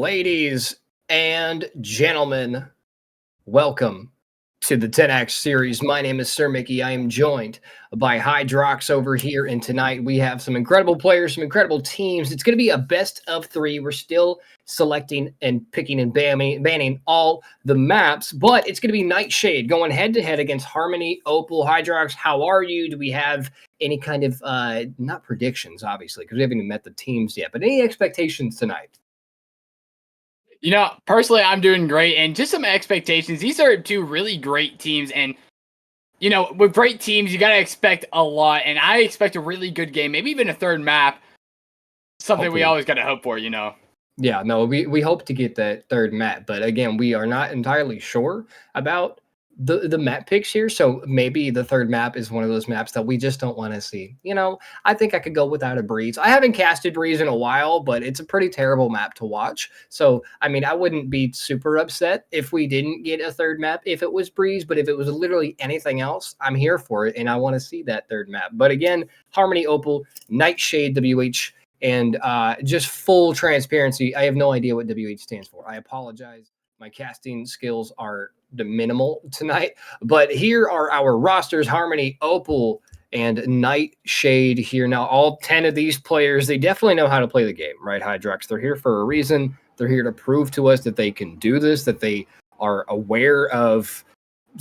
Ladies and gentlemen, welcome to the Tenax series. My name is Sir Mickey. I am joined by Hydrox over here, and tonight we have some incredible players, some incredible teams. It's going to be a best of three. We're still selecting and picking and banning all the maps, but it's going to be Nightshade going head to head against Harmony, Opal. Hydrox, how are you? Do we have any kind of not predictions, obviously, because we haven't even met the teams yet, but any expectations tonight? You know, personally, I'm doing great, and just some expectations. These are two really great teams, and, you know, with great teams, you got to expect a lot, and I expect a really good game, maybe even a third map, something Hopefully. we always got to hope for, you know. Yeah, no, we hope to get that third map, but again, we are not entirely sure about the map picks here. So maybe the third map is one of those maps that we just don't want to see. You know, I think I could go without a Breeze. I haven't casted Breeze in a while, but it's a pretty terrible map to watch. So I mean, I wouldn't be super upset if we didn't get a third map if it was Breeze, but if it was literally anything else, I'm here for it and I want to see that third map. But again, Harmony, Opal, Nightshade, WH. And just full transparency, I have no idea what WH stands for. I apologize. My casting skills are the minimal tonight. But here are our rosters: Harmony, Opal, and Nightshade here. Now, all 10 of these players, they definitely know how to play the game, right, Hydrox? They're here for a reason. They're here to prove to us that they can do this, that they are aware of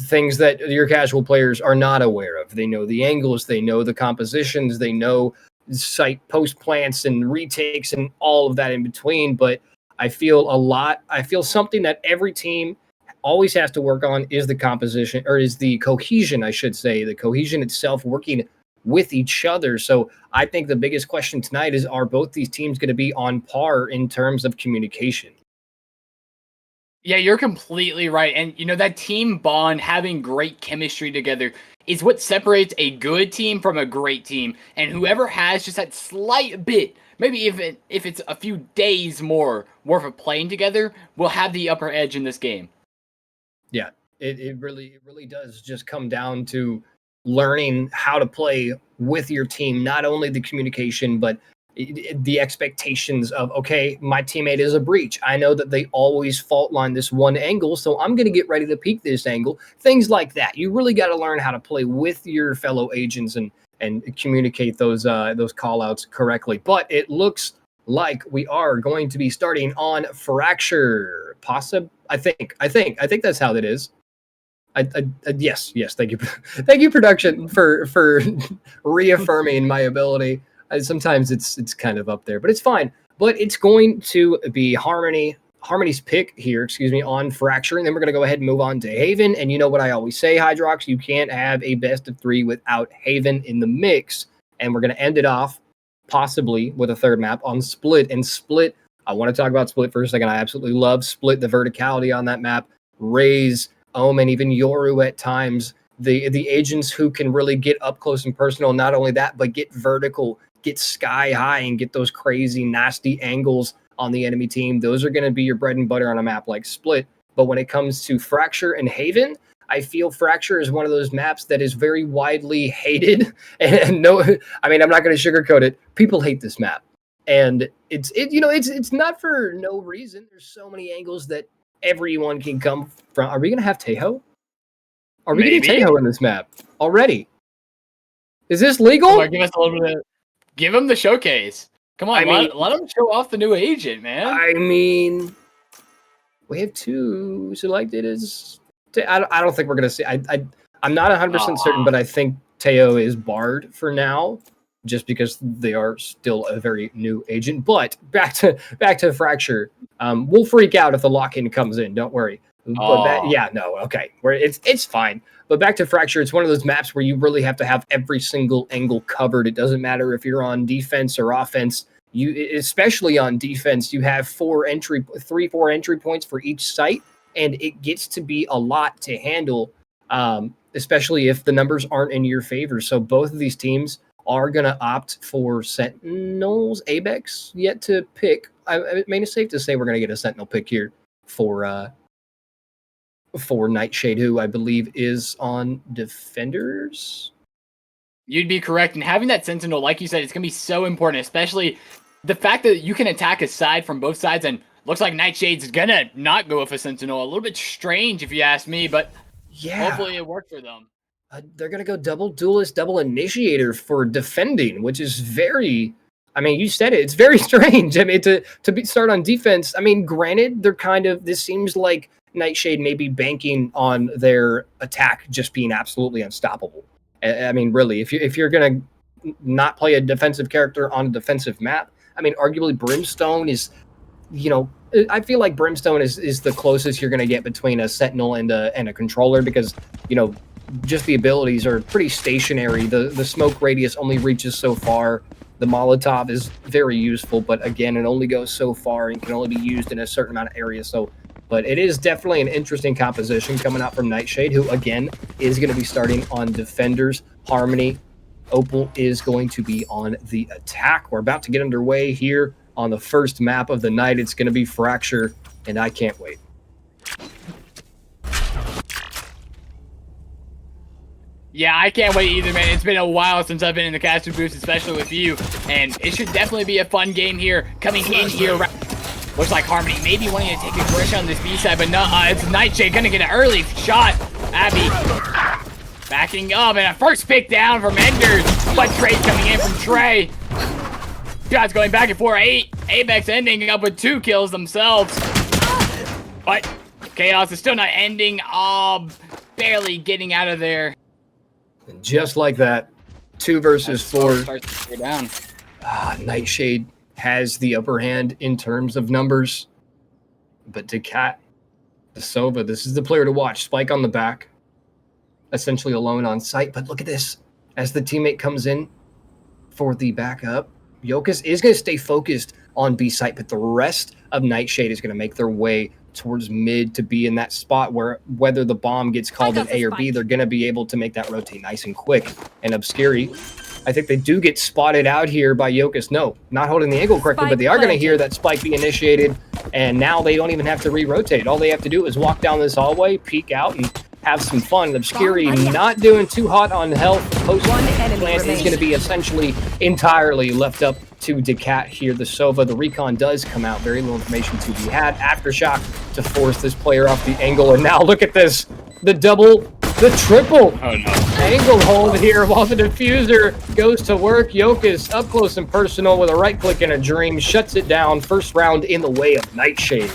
things that your casual players are not aware of. They know the angles, they know the compositions, they know site post plants and retakes and all of that in between. But I feel something that every team always has to work on is the composition, or is the cohesion, I should say, the cohesion itself, working with each other. So I think the biggest question tonight is, are both these teams going to be on par in terms of communication? Yeah, you're completely right. And, you know, that team bond, having great chemistry together, is what separates a good team from a great team. And whoever has just that slight bit, maybe if it's a few days more worth of playing together, will have the upper edge in this game. Yeah, it really does just come down to learning how to play with your team, not only the communication, but the expectations of, okay, my teammate is a breach. I know that they always fault line this one angle, so I'm going to get ready to peek this angle. Things like that. You really got to learn how to play with your fellow agents and communicate those call outs correctly. But it looks like we are going to be starting on Fracture. I think that's how that is. Yes. Thank you, thank you, production, for reaffirming my ability. Sometimes it's kind of up there, but it's fine. But it's going to be Harmony's pick here, on Fracture, and then we're going to go ahead and move on to Haven. And you know what I always say, Hydrox, you can't have a best of three without Haven in the mix. And we're going to end it off possibly with a third map on Split. And Split, I want to talk about Split for a second. I absolutely love Split, the verticality on that map. Raze, Omen, even Yoru at times, the agents who can really get up close and personal. Not only that, but get vertical, get sky high, and get those crazy, nasty angles on the enemy team. Those are going to be your bread and butter on a map like Split. But when it comes to Fracture and Haven, I feel Fracture is one of those maps that is very widely hated. And no, I mean, I'm not going to sugarcoat it. People hate this map. And it's not for no reason. There's so many angles that everyone can come from. Are we going to have Tejo? Are we getting Tejo in this map already? Is this legal? Come on, give us a little bit. Give him the showcase. Come on, let him show off the new agent, man. I mean, we have two selected as. I don't think we're gonna see. I'm not 100% certain, but I think Teo is barred for now, just because they are still a very new agent. But back to Fracture. We'll freak out if the lock-in comes in. Don't worry. But okay. It's fine. But back to Fracture, it's one of those maps where you really have to have every single angle covered. It doesn't matter if you're on defense or offense. Especially on defense, you have 4 entry points for each site, and it gets to be a lot to handle, especially if the numbers aren't in your favor. So both of these teams are going to opt for Sentinels. Abex yet to pick. I mean, it's safe to say we're going to get a Sentinel pick here for Nightshade, who I believe is on Defenders. You'd be correct. And having that Sentinel, like you said, it's going to be so important, especially the fact that you can attack a side from both sides. And looks like Nightshade's going to not go with a Sentinel. A little bit strange, if you ask me. But Yeah. Hopefully it worked for them. They're going to go double duelist, double initiator for defending, which is very, I mean, you said it, it's very strange. I mean, to start on defense, I mean, granted, they're kind of, this seems like Nightshade may be banking on their attack just being absolutely unstoppable. I mean, really, if you're going to not play a defensive character on a defensive map, I mean, arguably Brimstone is, you know, I feel like Brimstone is the closest you're going to get between a Sentinel and a controller because, you know, just the abilities are pretty stationary. The smoke radius only reaches so far. The Molotov is very useful, but again, it only goes so far and can only be used in a certain amount of area. So, but it is definitely an interesting composition coming out from Nightshade, who again is going to be starting on defenders. Harmony, Opal is going to be on the attack. We're about to get underway here on the first map of the night. It's going to be Fracture, and I can't wait. Yeah, I can't wait either, man. It's been a while since I've been in the caster booth, especially with you, and it should definitely be a fun game here. Coming in here, looks like Harmony maybe wanting to take a aggression on this B side, but no, it's Nightshade gonna get an early shot. Abby backing up, and a first pick down from Enders, but Trey's coming in from Trey. Shots going back and forth. Apex ending up with 2 kills themselves, but Chaos is still not ending. Barely getting out of there. And just like that, 2 versus 4. Starts to go down. Nightshade has the upper hand in terms of numbers. But to Cat, the Sova, this is the player to watch. Spike on the back, essentially alone on site. But look at this. As the teammate comes in for the backup, Yokas is going to stay focused on B site, but the rest of Nightshade is going to make their way towards mid to be in that spot where whether the bomb gets called in A or B, they're going to be able to make that rotate nice and quick. And Obscuri, I think they do get spotted out here by Yokas. No, not holding the angle correctly, but they are going to hear that spike be initiated, and now they don't even have to re-rotate. All they have to do is walk down this hallway, peek out, and have some fun. Obscuri not doing too hot on health. Post-plant is going to be essentially entirely left up to Decat here. The Sova, the recon does come out. Very little information to be had. Aftershock to force this player off the angle. And now look at this. The double, the triple. Oh, no. Angle hold here while the diffuser goes to work. Yokas up close and personal with a right click and a dream. Shuts it down. First round in the way of Nightshade.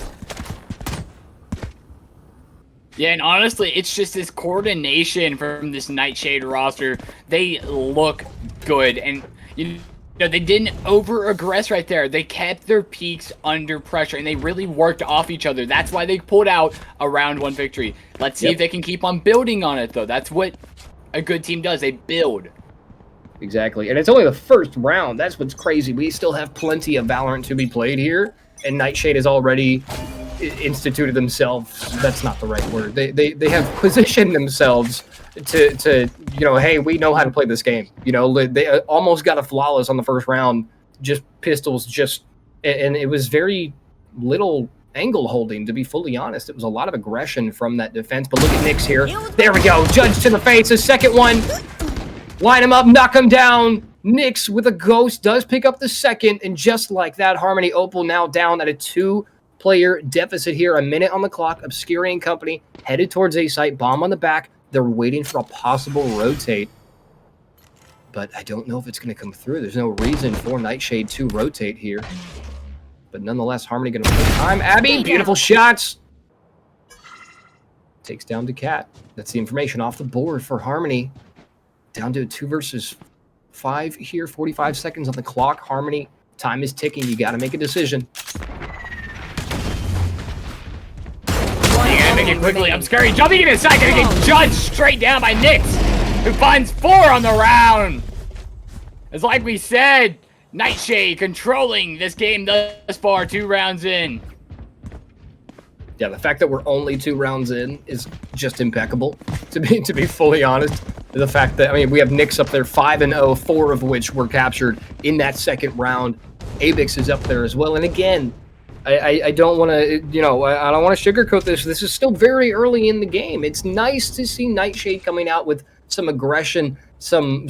Yeah, and honestly, it's just this coordination from this Nightshade roster. They look good, and you know, they didn't over-aggress right there. They kept their peaks under pressure, and they really worked off each other. That's why they pulled out a round 1 victory. Let's see if they can keep on building on it, though. That's what a good team does. They build. Exactly, and it's only the first round. That's what's crazy. We still have plenty of Valorant to be played here, and Nightshade is already instituted themselves. That's not the right word. They have positioned themselves to you know, hey, we know how to play this game. You know, they almost got a flawless on the first round, just pistols, and it was very little angle holding, to be fully honest. It was a lot of aggression from that defense. But look at Nyx here. There we go. Judge to the face. A second one. Line him up, knock him down. Nyx with a ghost does pick up the second, and just like that, Harmony Opal now down at a 2-player deficit here. A minute on the clock. Obscuri and company headed towards A site. Bomb on the back. They're waiting for a possible rotate, but I don't know if it's going to come through. There's no reason for Nightshade to rotate here, but nonetheless, Harmony going to put time. Abby, beautiful shots. Takes down to Cat. That's the information off the board for Harmony. Down to a 2 versus 5 here. 45 seconds on the clock. Harmony, time is ticking. You got to make a decision. Make it quickly. Obscuri jumping in a second and get judged straight down by Nyx, who finds 4 on the round. It's like we said, Nightshade controlling this game thus far, 2 rounds in. Yeah, the fact that we're only 2 rounds in is just impeccable, to be fully honest. The fact that, I mean, we have Nyx up there 5-0, 4 of which were captured in that second round. Abix is up there as well. And again, I don't want to, you know, I don't want to sugarcoat this. This is still very early in the game. It's nice to see Nightshade coming out with some aggression, some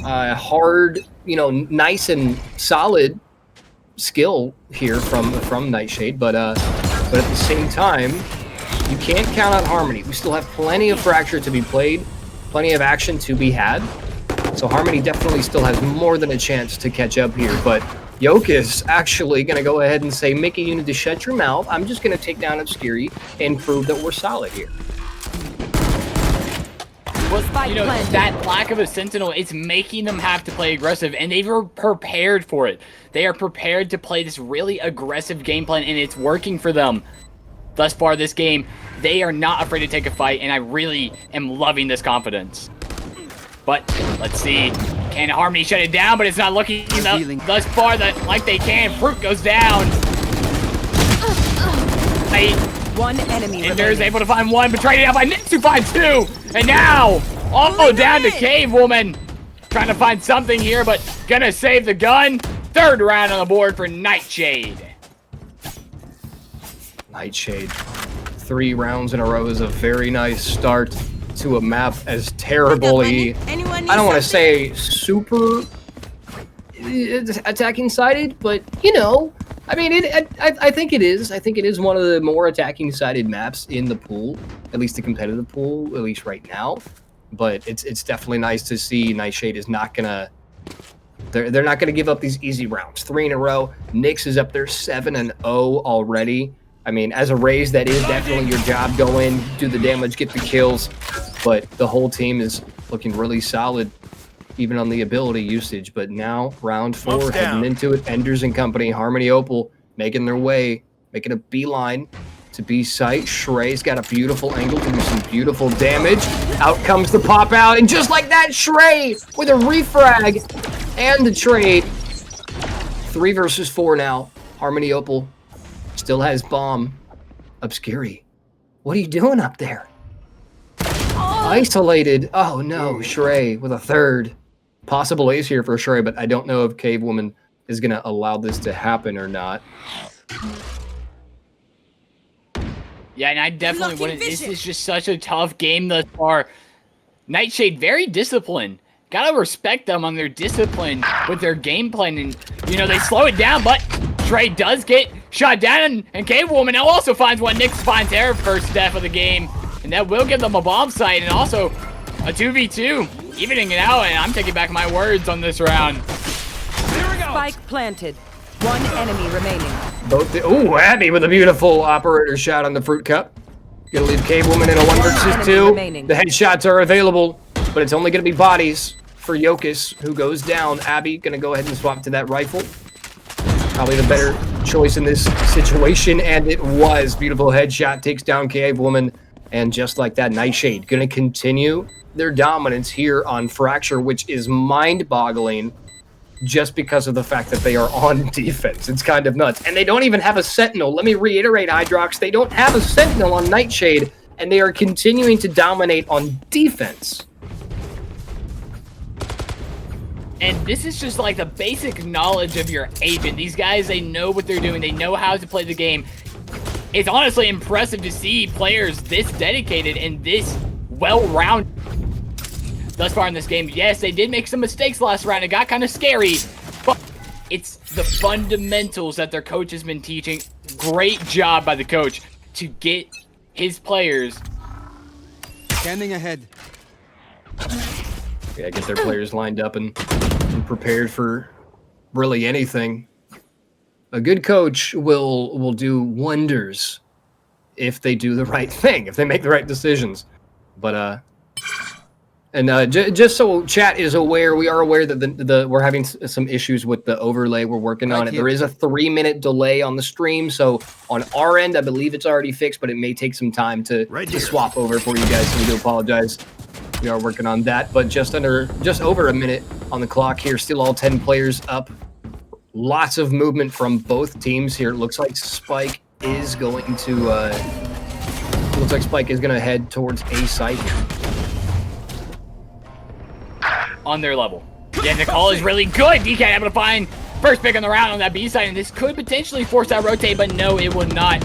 hard, you know, nice and solid skill here from Nightshade. But at the same time, you can't count out Harmony. We still have plenty of Fracture to be played, plenty of action to be had. So Harmony definitely still has more than a chance to catch up here, but Yoke is actually going to go ahead and say, Mickey, you need to shut your mouth. I'm just going to take down Obscuri and prove that we're solid here. Well, you know, that lack of a Sentinel, it's making them have to play aggressive, and they were prepared for it. They are prepared to play this really aggressive game plan, and it's working for them. Thus far this game, they are not afraid to take a fight, and I really am loving this confidence. But let's see, can Harmony shut it down? But it's not looking thus far like they can. Fruit goes down. One enemy and there's able to find one, but traded out by Nix, who finds two. And now, down to Cave Woman. Trying to find something here, but gonna save the gun. Third round on the board for Nightshade. Nightshade. 3 rounds in a row is a very nice start to a map as terribly, I don't want to say super attacking sided, but you know, I mean, I think it is. I think it is one of the more attacking sided maps in the pool, at least the competitive pool, at least right now. But it's definitely nice to see Nightshade is not gonna, they're not gonna give up these easy rounds. 3 in a row. Nyx is up there 7-0 already. I mean, as a raise, that is definitely your job. Go in, do the damage, get the kills. But the whole team is looking really solid, even on the ability usage. But now, round 4, heading into it. Enders and company, Harmony Opal, making their way, making a beeline to B site. Shrey's got a beautiful angle to do some beautiful damage. Out comes the pop out, and just like that, Shrey with a refrag and the trade. 3 versus 4 now. Harmony Opal still has bomb. Obscuri, what are you doing up there? Isolated. Oh no, Shrey with a third. Possible ace here for Shrey, but I don't know if Cave Woman is going to allow this to happen or not. Yeah, and I definitely wouldn't. This is just such a tough game thus far. Nightshade, very disciplined. Gotta respect them on their discipline with their game plan. And, you know, they slow it down, but Shrey does get shot down, and Cave Woman now also finds one. Nyx finds their first death of the game, and that will give them a bomb site and also a 2v2, evening it out, and I'm taking back my words on this round. Here we go. Spike planted. 1 enemy remaining. Ooh, Abby with a beautiful operator shot on the fruit cup. Gonna leave Cave Woman in a 1 versus 2. Remaining. The headshots are available, but it's only gonna be bodies for Yokus, who goes down. Abby gonna go ahead and swap to that rifle. Probably the better choice in this situation, and it was. Beautiful headshot, takes down Cave Woman, and just like that, Nightshade gonna continue their dominance here on Fracture, which is mind-boggling just because of the fact that they are on defense. It's kind of nuts. And they don't even have a Sentinel. Let me reiterate, Hydrox, they don't have a Sentinel on Nightshade, and they are continuing to dominate on defense. And this is just like the basic knowledge of your agent. These guys, they know what they're doing. They know how to play the game. It's honestly impressive to see players this dedicated and this well-rounded thus far in this game. Yes, they did make some mistakes last round. It got kind of scary, but it's the fundamentals that their coach has been teaching. Great job by the coach to get his players. Standing ahead. Yeah, get their players lined up and prepared for really anything. A good coach will do wonders if they do the right thing, if they make the right decisions. But just so chat is aware, we are aware that we're having some issues with the overlay. We're working on it. There is a 3-minute delay on the stream, so on our end, I believe it's already fixed, but it may take some time to swap over for you guys. So we do apologize. We are working on that, but just over a minute on the clock here. Still all 10 players up. Lots of movement from both teams here. It looks like Spike is going to head towards A site here. On their level. Yeah, the call is really good. DK able to find first pick on the round on that B side, and this could potentially force that rotate, but no, it will not.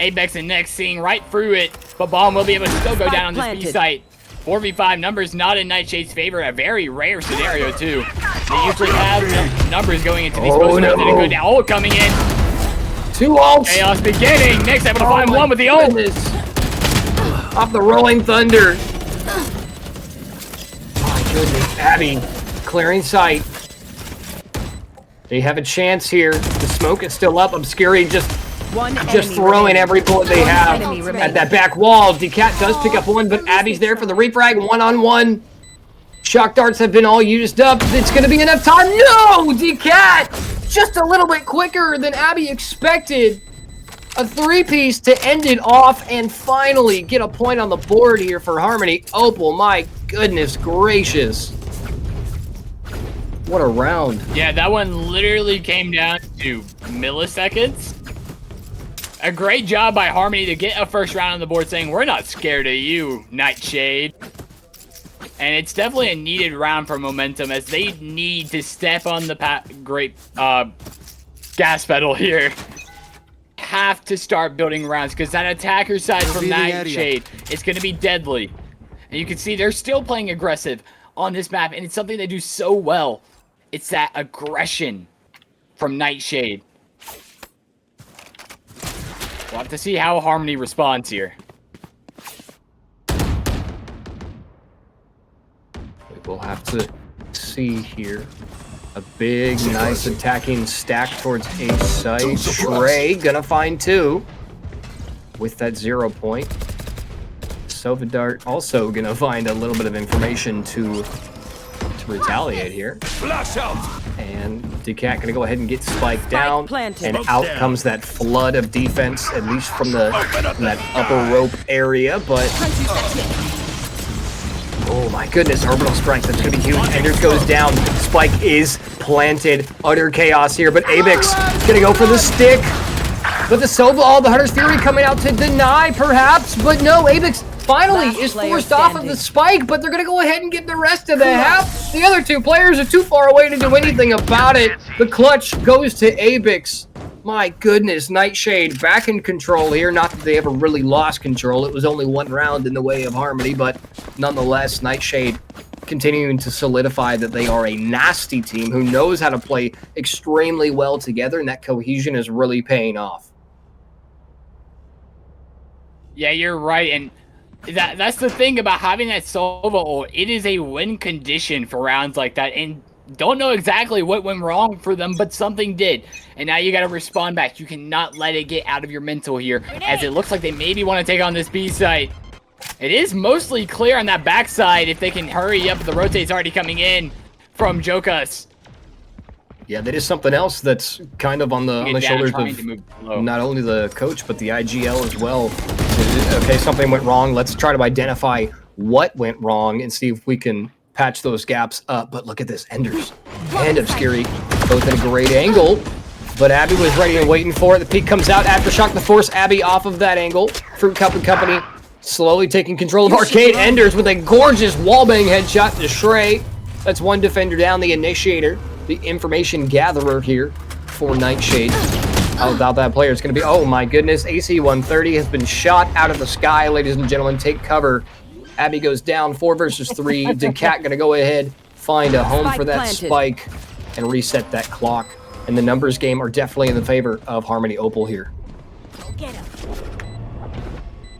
Apex and Nyx seeing right through it, but bomb will be able to still go down on this B site. 4v5 numbers not in Nightshade's favor. A very rare scenario too. They usually have numbers going into these post rounds that go down. Oh, coming in. 2 ults. Chaos beginning. Next, able to find one with the ult. Off the Rolling Thunder. My goodness. Abby clearing sight. They have a chance here. The smoke is still up. Obscurity just throwing every bullet they have at that back wall. Decat does pick up one, but Abby's there for the refrag. 1-on-1. Shock darts have been all used up. It's going to be enough time. No! Decat! Just a little bit quicker than Abby expected. A 3-piece to end it off and finally get a point on the board here for Harmony. Opal, my goodness gracious. What a round. Yeah, that one literally came down to milliseconds. A great job by Harmony to get a first round on the board saying, we're not scared of you, Nightshade. And it's definitely a needed round for momentum as they need to step on the gas pedal here. Have to start building rounds because that attacker side from Nightshade is going to be deadly. And you can see they're still playing aggressive on this map, and it's something they do so well. It's that aggression from Nightshade. We'll have to see how Harmony responds here. We'll have to see here. A big, nice attacking stack towards A site. Trey gonna find 2 with that 0 point. Sovidart also gonna find a little bit of information to retaliate here. And Decat gonna go ahead and get Spike down, and out comes that flood of defense, at least from that upper rope area. But oh my goodness, orbital strike, that's gonna be huge. Enders goes down, Spike is planted, utter chaos here, but Abix gonna go for the stick. But the Sova, the Hunter's Fury coming out to deny perhaps, but no, Abix finally is forced off of the spike, but they're gonna go ahead and get the rest of the half. The other 2 players are too far away to do anything about it. The clutch goes to Abix. My goodness, Nightshade back in control here. Not that they ever really lost control. It was only 1 round in the way of Harmony, but nonetheless, Nightshade continuing to solidify that they are a nasty team who knows how to play extremely well together, and that cohesion is really paying off. Yeah, you're right, and that's the thing about having that Sova ult. It is a win condition for rounds like that, and don't know exactly what went wrong for them, but something did. And now you got to respond back. You cannot let it get out of your mental here, as it looks like they maybe want to take on this B site. It is mostly clear on that backside if they can hurry up. The rotate's already coming in from Jokas. Yeah, that is something else that's kind of on the shoulders of not only the coach, but the IGL as well. Okay, something went wrong. Let's try to identify what went wrong and see if we can patch those gaps up. But look at this, Enders and Obscurity, both at a great angle. But Abby was ready and waiting for it. The peak comes out. Aftershock to force Abby off of that angle. Fruit Cup and Company slowly taking control of Arcade. Enders with a gorgeous wallbang headshot to Shrey. That's 1 defender down, the initiator, the information gatherer here for Nightshade. How about that player? It's going to be, oh my goodness, AC-130 has been shot out of the sky, ladies and gentlemen. Take cover. Abby goes down, 4 versus 3. Decat going to go ahead, find a home for that spike, and reset that clock. And the numbers game are definitely in the favor of Harmony Opal here.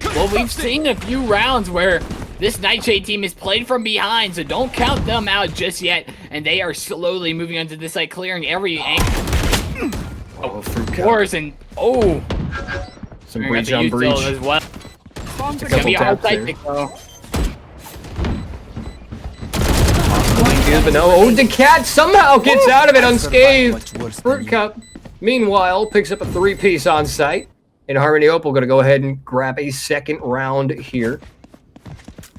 Well, we've seen a few rounds where this Nightshade team is played from behind, so don't count them out just yet. And they are slowly moving onto this side, clearing every angle. Oh, of course, and some breach on breach as well. It's gonna be a hard sight pick, though. But no, Decat somehow gets out of it unscathed. Fruit Cup, meanwhile, picks up a 3-piece on site. And Harmony Opal going to go ahead and grab a second round here.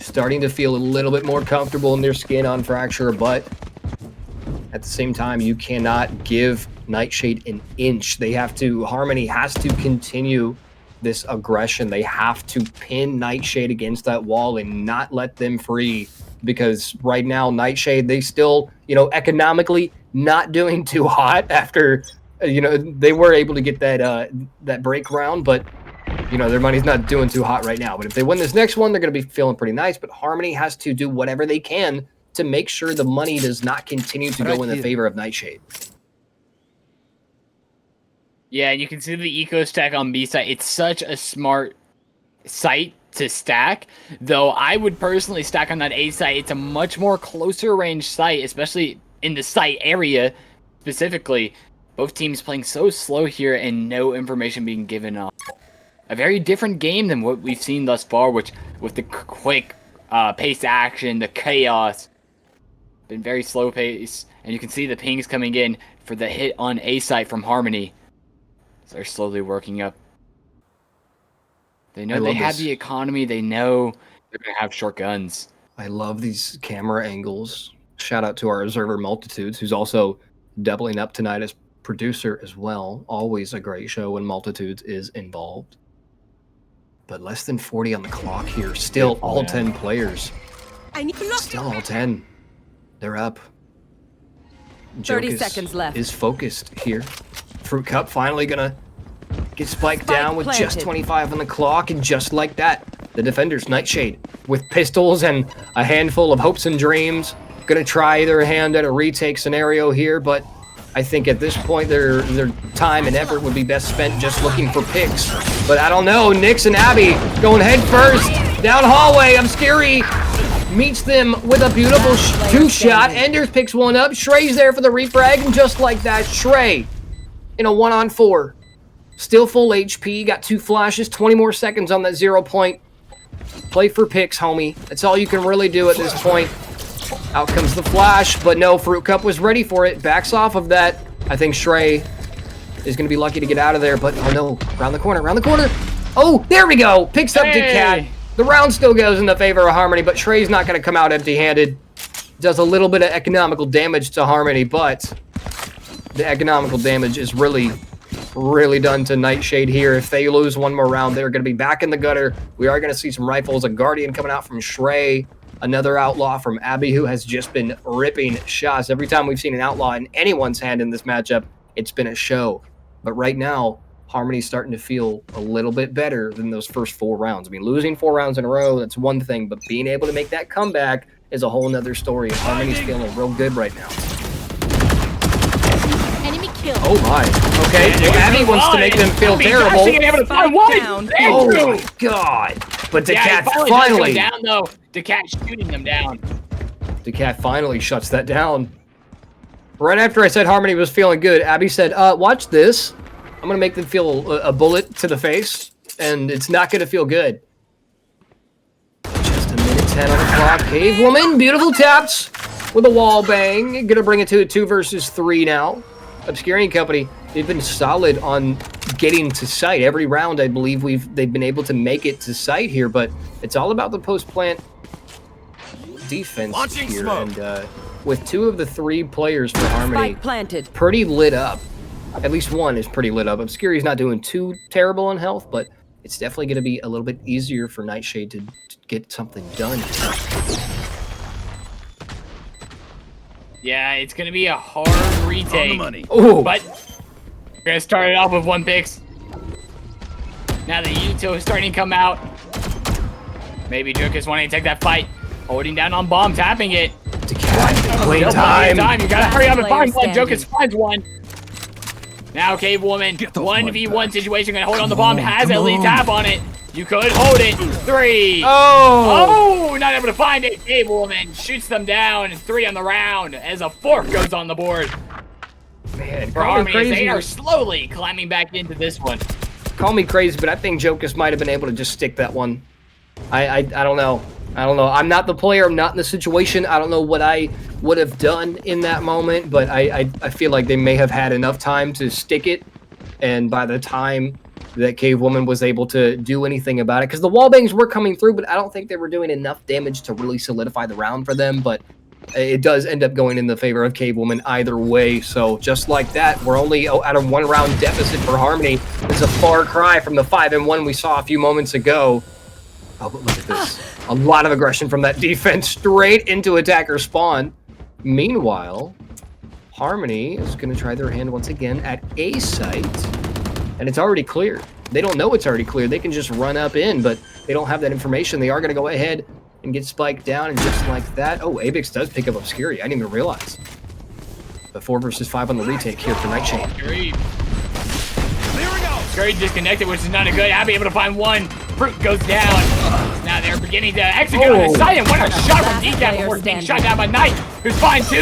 Starting to feel a little bit more comfortable in their skin on Fracture, but at the same time, you cannot give Nightshade an inch. Harmony has to continue this aggression. They have to pin Nightshade against that wall and not let them free. Because right now, Nightshade, they still, economically not doing too hot after, they were able to get that break round, but, their money's not doing too hot right now. But if they win this next one, they're going to be feeling pretty nice. But Harmony has to do whatever they can to make sure the money does not continue to go in the favor of Nightshade. Yeah, you can see the eco stack on B site. It's such a smart site to stack, though I would personally stack on that A site. It's a much more closer range site, especially in the site area specifically. Both teams playing so slow here and no information being given up. A very different game than what we've seen thus far, which with the quick pace action, the chaos. Been very slow pace, and you can see the pings coming in for the hit on A site from Harmony. So they're slowly working up. They know they have the economy. They know they're going to have short guns. I love these camera angles. Shout out to our observer Multitudes, who's also doubling up tonight as producer as well. Always a great show when Multitudes is involved. But less than 40 on the clock here. Still all 10 players. Still all 10. They're up. 30 seconds left. Is focused here. Fruit Cup finally gonna get spiked down with just 25 on the clock, and just like that, the defenders, Nightshade, with pistols and a handful of hopes and dreams, gonna try their hand at a retake scenario here, but I think at this point their time and effort would be best spent just looking for picks. But I don't know, Nyx and Abby going head first, down hallway, Obscuri meets them with a beautiful two-shot. Enders picks one up, Shrey's there for the refrag, and just like that, Shrey in a 1-on-4. Still full HP, got 2 flashes, 20 more seconds on that 0 point. Play for picks, homie. That's all you can really do at this point. Out comes the flash, but no, Fruit Cup was ready for it. Backs off of that. I think Shrey is going to be lucky to get out of there, but oh no, around the corner, around the corner. Oh, there we go. Picks up Decat. The round still goes in the favor of Harmony, but Shrey's not going to come out empty-handed. Does a little bit of economical damage to Harmony, but the economical damage is really done to Nightshade here. If they lose one more round, they're going to be back in the gutter. We are going to see some rifles. A Guardian coming out from Shrey. Another Outlaw from Abby, who has just been ripping shots. Every time we've seen an Outlaw in anyone's hand in this matchup, it's been a show. But right now, Harmony's starting to feel a little bit better than those first 4 rounds. I mean, losing 4 rounds in a row, that's one thing, but being able to make that comeback is a whole nother story. Harmony's feeling real good right now. Oh my. Okay, well, Abby wants to make them feel terrible. Oh my god. But Decat finally down though. Decat shooting them down. Decat finally shuts that down. Right after I said Harmony was feeling good, Abby said, watch this. I'm going to make them feel a bullet to the face, and it's not going to feel good. Just a minute 10 on the clock. Cave Woman, beautiful taps with a wall bang. Going to bring it to a 2 versus 3 now. Obscuring Company, they've been solid on getting to site. Every round, I believe they've been able to make it to site here, but it's all about the post-plant defense here. Smoke. And with 2 of the 3 players for Harmony pretty lit up, at least one is pretty lit up. Obscurity's not doing too terrible on health, but it's definitely going to be a little bit easier for Nightshade to get something done. Yeah, it's going to be a hard retake. Ooh. But we're going to start it off with 1 picks. Now the Yuto is starting to come out. Maybe Jokus wanting to take that fight. Holding down on bomb, tapping it. Play time. You got to hurry up and find one. Jokus finds one. Now Cave Woman, 1v1 situation. Going to hold on the bomb. Has a lead tap on it. You could hold it. 3. Oh, not able to find it. Cave Woman shoots them down. 3 on the round as a 4th goes on the board. Man, for Harmony, they are slowly climbing back into this one. Call me crazy, but I think Jokus might have been able to just stick that one. I don't know. I'm not the player. I'm not in the situation. I don't know what I would have done in that moment, but I feel like they may have had enough time to stick it. And by the time that Cave Woman was able to do anything about it, because the wall bangs were coming through, but I don't think they were doing enough damage to really solidify the round for them. But it does end up going in the favor of Cave Woman either way. So just like that, we're only at a 1 round deficit for Harmony. It's a far cry from the 5-1 we saw a few moments ago. Oh, but look at this. A lot of aggression from that defense straight into attacker spawn. Meanwhile, Harmony is going to try their hand once again at A site. And it's already clear. They don't know it's already clear. They can just run up in, but they don't have that information. They are going to go ahead and get spiked down, and just like that. Oh, Abix does pick up Obscurity. I didn't even realize. But 4 versus 5 on the retake here for Nightshade. Scurry disconnected, which is not a good. Abby able to find one. Fruit goes down. Now they're beginning to execute on the site, and what a shot from Decaf before being shot down by Knight, who's fine too.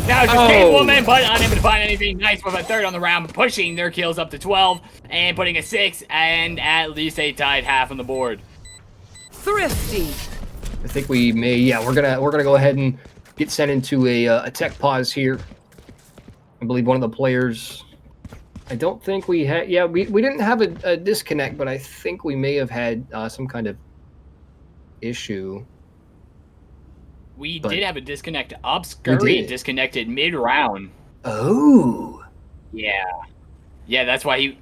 Now it's just Cave Woman, but unable to find anything nice with a third on the round, pushing their kills up to 12 and putting a 6 and at least a tied half on the board. Thrifty. I think we may, yeah, we're gonna go ahead and get sent into a tech pause here. I believe one of the players. I don't think we had. Yeah, we didn't have a disconnect, but I think we may have had some kind of issue. We did have a disconnect. Scurry disconnected mid-round. Oh. Yeah. Yeah, that's why he...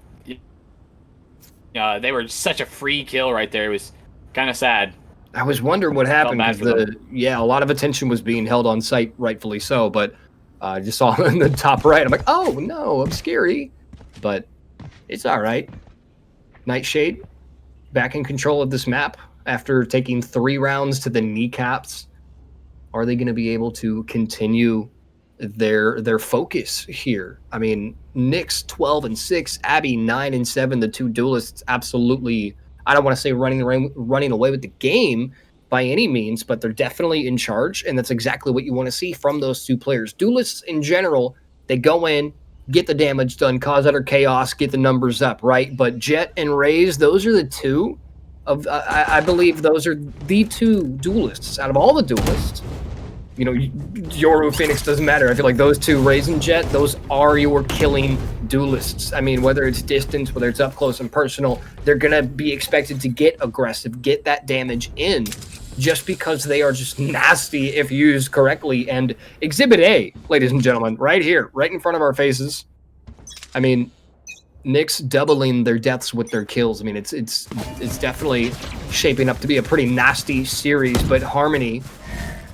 they were such a free kill right there. It was kind of sad. I was wondering what happened. Yeah, a lot of attention was being held on site, rightfully so, but I just saw him in the top right. I'm like, oh, no, I'm scary. But it's all right. Nightshade back in control of this map after taking 3 rounds to the kneecaps. Are they going to be able to continue their focus here? I mean, Nyx 12-6, Abby 9-7. The 2 duelists absolutely, I don't want to say running away with the game by any means, but they're definitely in charge, and that's exactly what you want to see from those 2 players. Duelists in general, they go in, get the damage done, cause utter chaos, get the numbers up, right? But Jet and Raze, those are the 2 of I believe those are the 2 duelists out of all the duelists. You know, Yoru, Phoenix, doesn't matter. I feel like those 2, Raze and Jet, those are your killing duelists. I mean, whether it's distance, whether it's up close and personal, they're going to be expected to get aggressive, get that damage in, just because they are just nasty if used correctly. And Exhibit A, ladies and gentlemen, right here, right in front of our faces. I mean, Nyx doubling their deaths with their kills. I mean, it's definitely shaping up to be a pretty nasty series, but Harmony...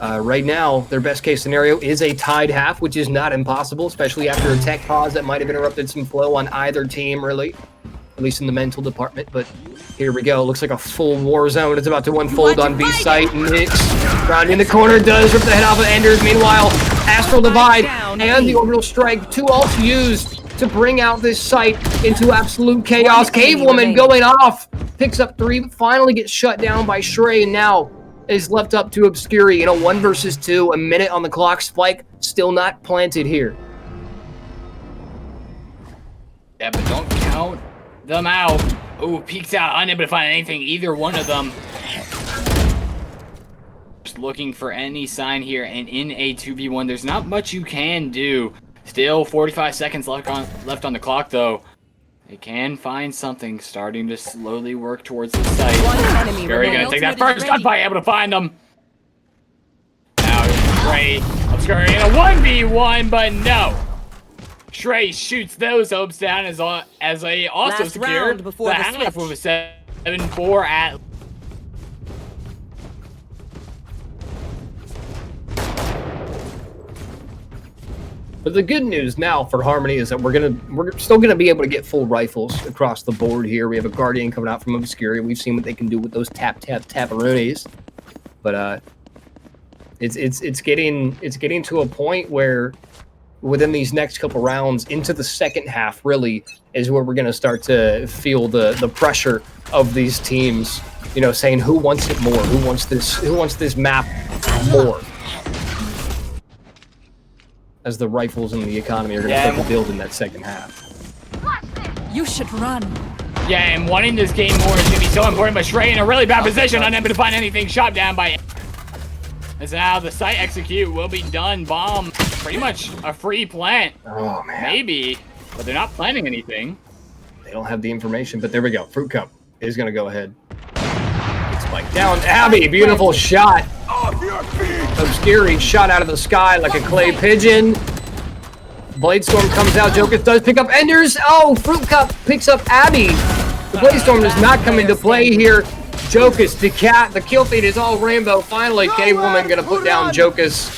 right now, their best case scenario is a tied half, which is not impossible, especially after a tech pause that might have interrupted some flow on either team, really, at least in the mental department. But here we go. Looks like a full war zone is about to unfold on B site. Nyx round in the corner does rip the head off of Enders. Meanwhile, Astral Divide and the Orbital Strike, 2 ults used to bring out this site into absolute chaos. Cave Woman going off, picks up 3, but finally gets shut down by Shrey, and now is left up to Obscuri in a 1 versus 2, a minute on the clock. Spike still not planted here. Yeah, but don't count them out. Ooh, peeks out, unable to find anything, either one of them. Just looking for any sign here, and in a 2v1, there's not much you can do. Still 45 seconds left on the clock, though. They can find something, starting to slowly work towards the site. Scurry gonna take that first gunfight, able to find them. Now Shrey, Scurry in a 1v1, but no. Shrey shoots those hopes down as they also secured the half with a 7-4 at. But the good news now for Harmony is that we're still gonna be able to get full rifles across the board here. We have a Guardian coming out from Obscuri. We've seen what they can do with those taparoonies. But it's getting to a point where within these next couple rounds into the second half really is where we're gonna start to feel the pressure of these teams, you know, saying who wants it more, who wants this map more. As the rifles and the economy are going to start to build in that second half. You should run. Yeah, and wanting this game more is going to be so important, but Shrey in a really bad position, unable to find anything, shot down by... As now the site execute will be done. Bomb, pretty much a free plant. Oh, man. Maybe, but they're not planting anything. They don't have the information, but there we go. Fruit Cup is going to go ahead. Spike down. Abby, beautiful shot. Obscuri shot out of the sky like a clay pigeon. Bladestorm comes out. Jokus does pick up Enders. Oh, Fruit Cup picks up Abby. The Bladestorm does not come into play here. Jokus, the cat, the kill feed is all rainbow. Finally, K-Woman gonna put down Jokus.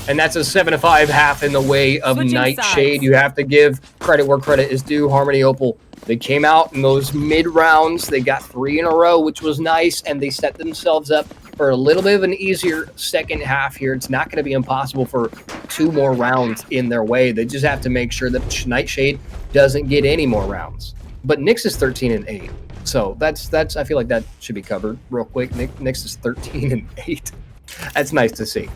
And that's a 7-5 half in the way of Nightshade. You have to give credit where credit is due. Harmony Opal, they came out in those mid-rounds. They got 3 in a row, which was nice, and they set themselves up for a little bit of an easier second half here. It's not going to be impossible for 2 more rounds in their way. They just have to make sure that Nightshade doesn't get any more rounds. but Nyx is 13 and 8. So that's I feel like that should be covered real quick. Nyx is 13 and 8. That's nice to see.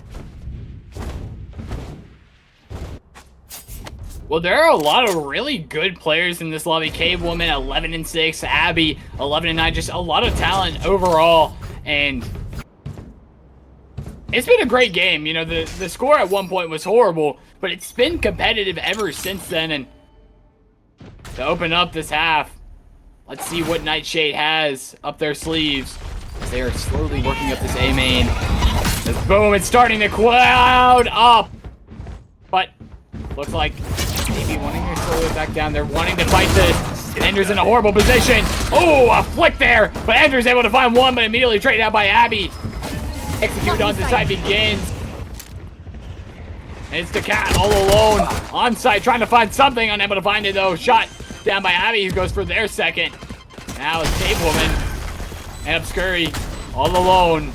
Well, there are a lot of really good players in this lobby. Cave Woman 11 and 6, Abby 11 and 9, just a lot of talent overall, and it's been a great game. You know, the score at one point was horrible, but it's been competitive ever since then. And to open up this half, let's see what Nightshade has up their sleeves as they are slowly working up this A main. Boom, it's starting to cloud up, but looks like maybe wanting to slow it back down. They're wanting to fight this. Ender's in a horrible position. Oh, a flick there, but Ender's able to find one, but immediately traded out by Abby. Execute on the site begins. And it's the cat all alone on site, trying to find something. Unable to find it though. Shot down by Abby, who goes for their second. Now it's Cave Woman and Obscuri all alone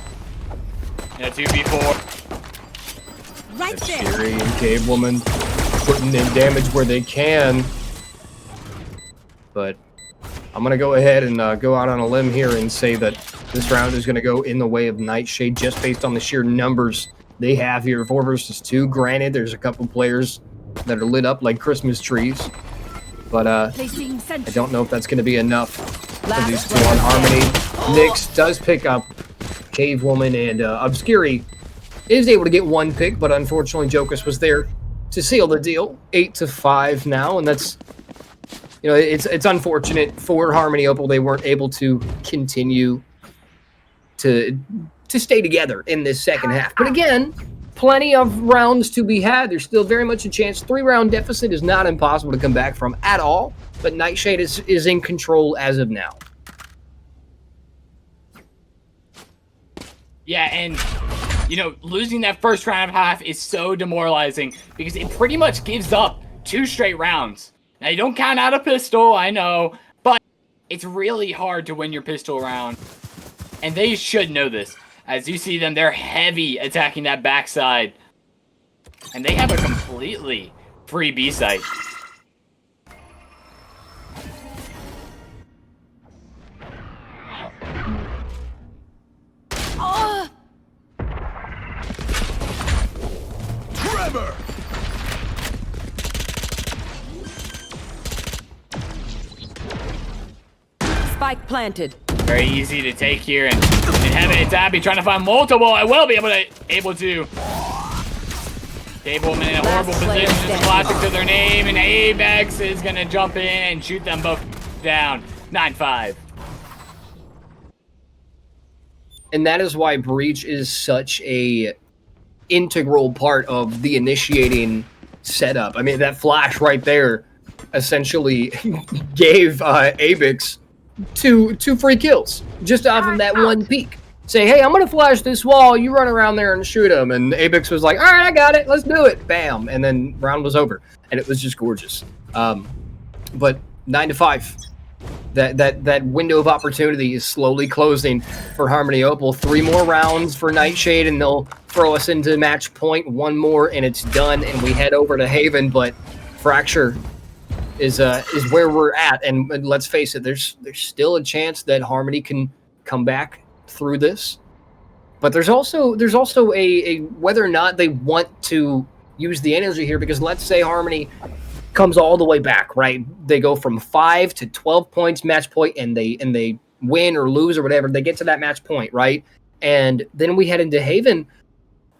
in a 2v4. Right there. Obscuri and Cave Woman putting in damage where they can. But I'm going to go ahead and go out on a limb here and say that this round is going to go in the way of Nightshade just based on the sheer numbers they have here. 4 versus 2. Granted, there's a couple players that are lit up like Christmas trees. But I don't know if that's going to be enough for these two on Harmony. Nyx does pick up Cave Woman, and Obscuri is able to get 1 pick, but unfortunately Jokus was there to seal the deal. 8-5 now, and that's, you know, it's unfortunate for Harmony Opal. They weren't able to continue to stay together in this second half. But again, plenty of rounds to be had. There's still very much a chance. 3-round deficit is not impossible to come back from at all, but Nightshade is in control as of now. Yeah, and you know, losing that first round of half is so demoralizing because it pretty much gives up 2 straight rounds. Now, you don't count out a pistol, I know, but it's really hard to win your pistol round. And they should know this. As you see them, they're heavy attacking that backside. And they have a completely free B site. Trevor! Spike planted. Very easy to take here, and in heaven it's Abby trying to find multiple. I will be able to. Cave Woman in a horrible position. Just classic to their name, and Apex is gonna jump in and shoot them both down. 9-5. And that is why Breach is such a integral part of the initiating setup. I mean, that flash right there essentially gave Apex two free kills just off of that 1 peek. Say, hey, I'm gonna flash this wall, you run around there and shoot him. And Apex was like, all right, I got it, let's do it. Bam. And then round was over, and it was just gorgeous. But 9-5. That window of opportunity is slowly closing for Harmony Opal. 3 more rounds for Nightshade, and they'll throw us into match point. 1 more, and it's done, and we head over to Haven. But Fracture is where we're at, and let's face it, there's still a chance that Harmony can come back through this. But there's also a whether or not they want to use the energy here, because let's say Harmony comes all the way back, right? They go from 5 to 12 points match point, and they win or lose or whatever. They get to that match point, right? And then we head into Haven.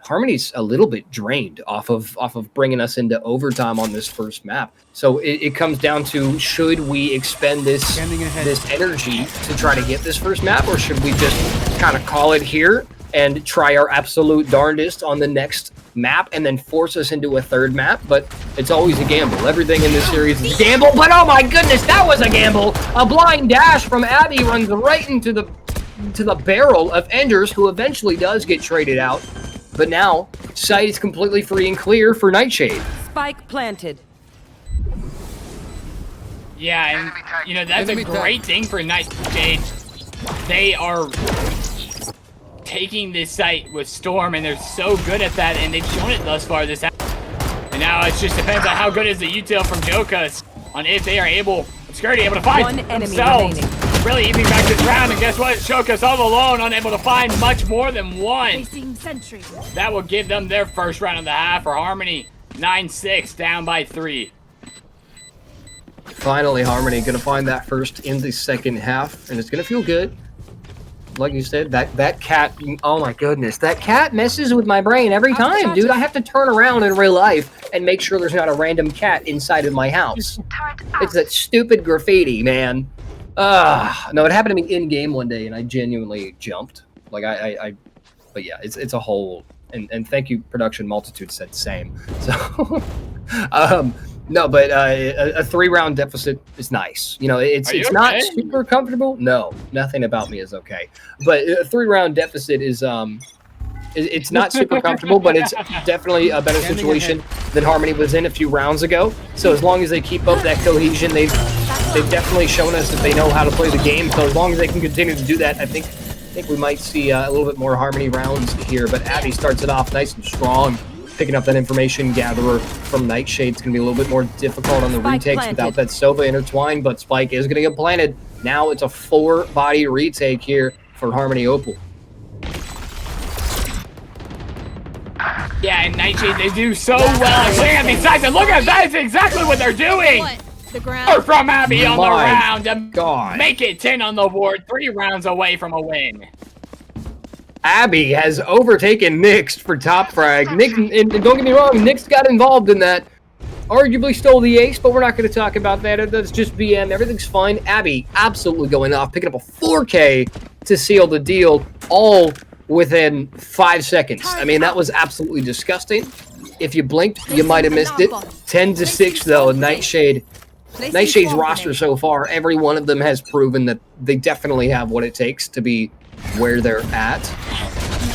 Harmony's a little bit drained off of bringing us into overtime on this first map. So it comes down to, should we expend this energy to try to get this first map, or should we just kind of call it here and try our absolute darndest on the next map and then force us into a 3rd map? But it's always a gamble. Everything in this series is a gamble, but oh my goodness, that was a gamble. A blind dash from Abby runs right into the barrel of Enders, who eventually does get traded out. But now, site is completely free and clear for Nightshade. Spike planted. Yeah, and you know, that's a great thing for Nightshade. They are taking this site with Storm, and they're so good at that, and they've shown it thus far this half. And now it just depends on how good is the util from Jokus on if they are able Skirty able to find One enemy themselves. remaining. Really easing back this round, and guess what? Shoka's all alone, unable to find much more than one. Placing sentry. That will give them their first round of the half for Harmony. 9-6, down by 3. Finally, Harmony gonna find that first in the second half, and it's gonna feel good. Like you said, that cat, oh my goodness, that cat messes with my brain every time, dude. I have to turn around in real life and make sure there's not a random cat inside of my house. It's that stupid graffiti, man. No, it happened to me in game one day, and I genuinely jumped. Like but yeah, it's a whole, and thank you, production multitude said same. So, no, but a 3-round deficit is nice. You know, it's not super comfortable. No, nothing about me is okay. But a 3-round deficit is it's not super comfortable, but it's definitely a better situation than Harmony was in a few rounds ago. So as long as they keep up that cohesion, they've definitely shown us that they know how to play the game. So as long as they can continue to do that, I think we might see a little bit more Harmony rounds here. But Abby starts it off nice and strong. Picking up that information gatherer from Nightshade. It's going to be a little bit more difficult on the retakes without that Sova intertwined, but Spike is going to get planted. Now it's a 4-body retake here for Harmony Opal. Yeah, and Nightshade, they do so well at swinging at these sides, and look at that, is exactly what they're doing! The ground. Or from Abby on the round to God. make it 10 on the board, 3 rounds away from a win. Abby has overtaken Nyx for top frag. Nick, and don't get me wrong, Nyx got involved in that. Arguably stole the ace, but we're not going to talk about that. That's just BM. Everything's fine. Abby absolutely going off, picking up a 4K to seal the deal, all within 5 seconds. I mean, that was absolutely disgusting. If you blinked, you might have missed it. 10-6, though. Nightshade's roster so far, every one of them has proven that they definitely have what it takes to be where they're at.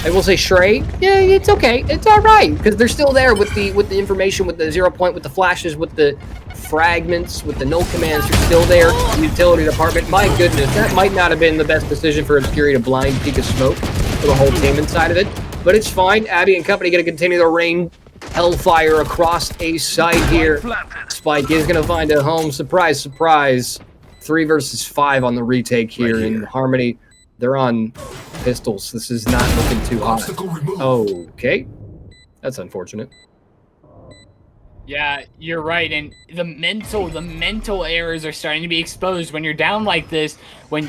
I will say Shrey, yeah, it's okay. It's all right because they're still there with the information, with the 0 point, with the flashes, with the fragments, with the no commands. They're still there. Utility department. My goodness, that might not have been the best decision for Obscuri to blind peek a smoke for the whole team inside of it, but it's fine. Abby and company going to continue to rain hellfire across a side here. Spike is going to find a home. Surprise, surprise. 3 versus 5 on the retake here in Harmony. They're on pistols. This is not looking too hot. Okay. That's unfortunate. Yeah, you're right. And the mental errors are starting to be exposed when you're down like this. When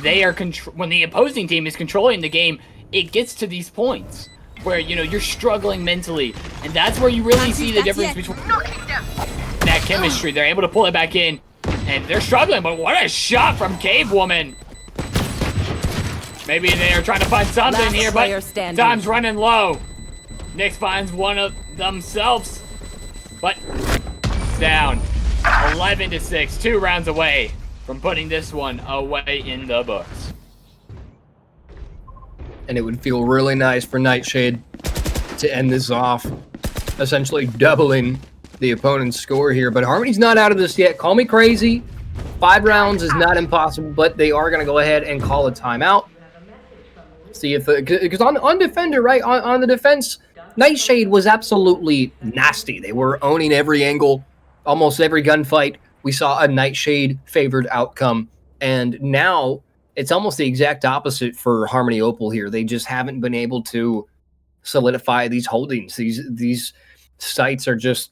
when the opposing team is controlling the game, it gets to these points where, you know, you're struggling mentally. And that's where you really see the difference between that chemistry. They're able to pull it back in. And they're struggling, but what a shot from Cave Woman. Maybe they're trying to find something here, but time's running low. Nyx finds one of themselves, but down. 11-6, 2 rounds away from putting this one away in the books. And it would feel really nice for Nightshade to end this off, essentially doubling the opponent's score here. But Harmony's not out of this yet. Call me crazy. 5 rounds is not impossible, but they are going to go ahead and call a timeout. See if because on defender, right, on the defense, Nightshade was absolutely nasty. They were owning every angle, almost every gunfight. We saw a Nightshade favored outcome, and now it's almost the exact opposite for Harmony Opal here. They just haven't been able to solidify these holdings. These sites are just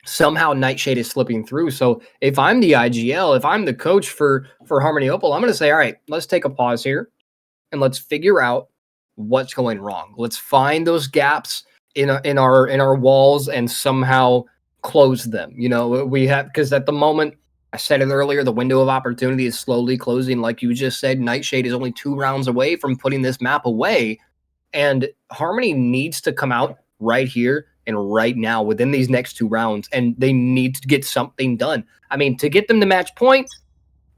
somehow Nightshade is slipping through. So if I'm the IGL, if I'm the coach for Harmony Opal, I'm going to say, all right, let's take a pause here. And let's figure out what's going wrong. Let's find those gaps in our walls and somehow close them. You know, we have, because at the moment, I said it earlier, the window of opportunity is slowly closing. Like you just said, Nightshade is only 2 rounds away from putting this map away. And Harmony needs to come out right here and right now within these next 2 rounds. And they need to get something done. I mean, to get them to match point,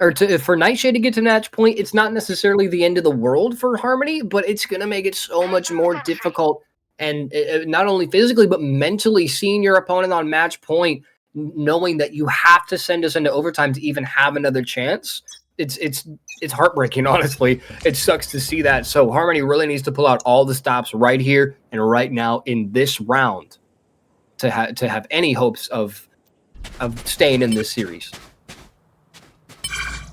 or for Nightshade to get to match point, it's not necessarily the end of the world for Harmony, but it's going to make it so much more difficult. And not only physically, but mentally, seeing your opponent on match point, knowing that you have to send us into overtime to even have another chance. It's heartbreaking, honestly. It sucks to see that. So Harmony really needs to pull out all the stops right here and right now in this round to have any hopes of staying in this series.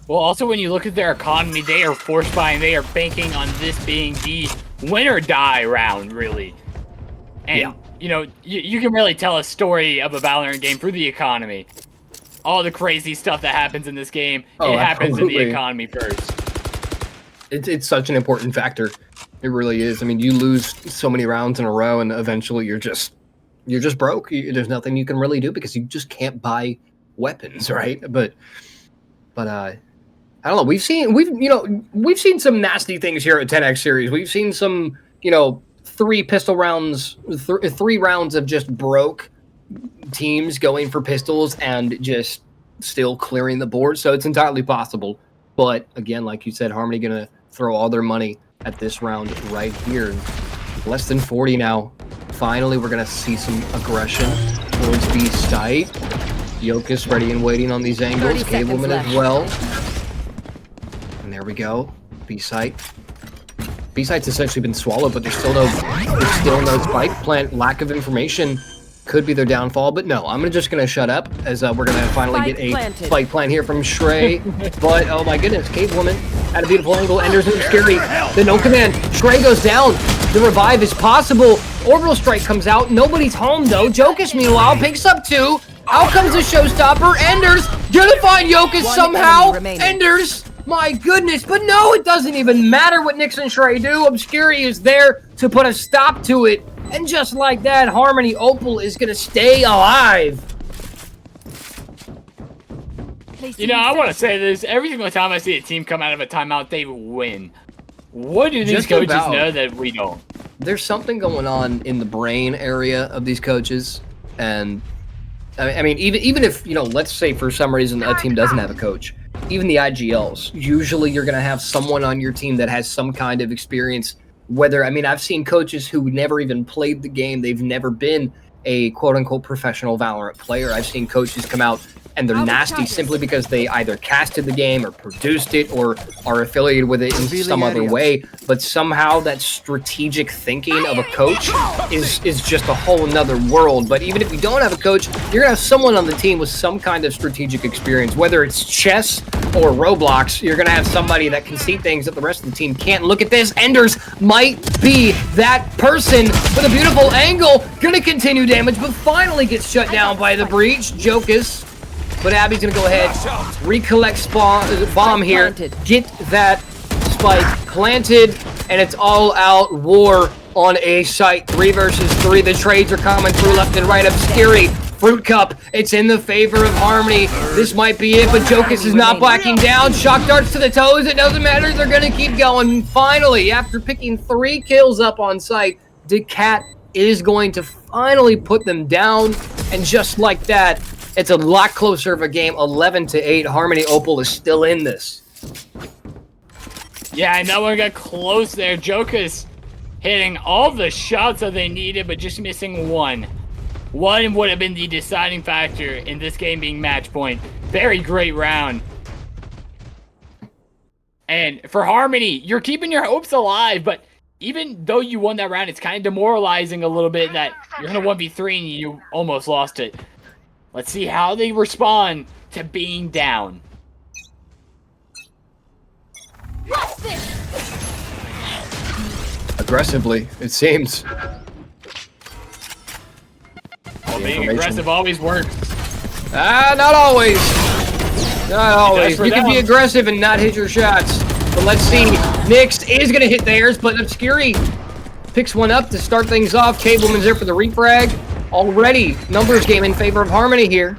Well, also when you look at their economy, they are force buying. They are banking on this being the win or die round, really. And, you know, you can really tell a story of a Valorant game through the economy. All the crazy stuff that happens in this game, it happens in the economy first. It's such an important factor. It really is. I mean, you lose so many rounds in a row, and eventually you're just broke. There's nothing you can really do because you just can't buy weapons, right? But I don't know. We've seen some nasty things here at Tenax series. We've seen some, 3 pistol rounds, 3 rounds of just broke teams going for pistols and just still clearing the board. So it's entirely possible. But again, like you said, Harmony gonna throw all their money at this round right here. Less than 40 now. Finally, we're gonna see some aggression towards B site. Jokus ready and waiting on these angles. Cableman as well. And there we go. B site. B site's essentially been swallowed, but there's still no spike plant. Lack of information could be their downfall, but no, I'm just gonna shut up as we're gonna finally get a spike plant here from Shrey. But oh my goodness, Cableman at a beautiful angle. Enders and Scary. The no command. Shrey goes down. The revive is possible. Orbital strike comes out. Nobody's home though. Jokus meanwhile picks up 2. Out comes the showstopper. Enders gonna find Jokus somehow. Enders. My goodness, but no, it doesn't even matter what Nix and Shrey do. Obscuri is there to put a stop to it. And just like that, Harmony Opal is going to stay alive. You know, I want to say this. Every single time I see a team come out of a timeout, they win. What do these coaches know that we don't? There's something going on in the brain area of these coaches. And, I mean, even if, let's say for some reason a team doesn't have a coach. Even the IGLs, usually you're going to have someone on your team that has some kind of experience. I've seen coaches who never even played the game. They've never been a quote-unquote professional Valorant player. I've seen coaches come out and they're nasty simply because they either casted the game or produced it or are affiliated with it in some other way. But somehow that strategic thinking of a coach is just a whole nother world. But even if you don't have a coach, you're gonna have someone on the team with some kind of strategic experience, whether it's chess or Roblox. You're gonna have somebody that can see things that the rest of the team can't. Look at this. Enders might be that person with a beautiful angle. Gonna continue damage, but finally gets shut down by the breach. Jokus. But Abby's going to go ahead, recollect bomb here, get that spike planted, and it's all-out war on A site. 3 versus 3. The trades are coming through left and right. Obscuri, Fruit Cup, it's in the favor of Harmony. This might be it, but Jokus is not backing down. Shock darts to the toes. It doesn't matter. They're going to keep going. Finally, after picking 3 kills up on site, Decat is going to finally put them down, and just like that, it's a lot closer of a game, 11-8. Harmony Opal is still in this. Yeah, and that one got close there. Jokus hitting all the shots that they needed, but just missing one. One would have been the deciding factor in this game being match point. Very great round. And for Harmony, you're keeping your hopes alive, but even though you won that round, it's kind of demoralizing a little bit that you're going to 1v3 and you almost lost it. Let's see how they respond to being down. Aggressively, it seems. Well, being aggressive always works. Not always. Not always. You can be aggressive and not hit your shots. But let's see. Nix is going to hit theirs, but Obscuri picks one up to start things off. Cableman's there for the refrag. Already, numbers game in favor of Harmony here.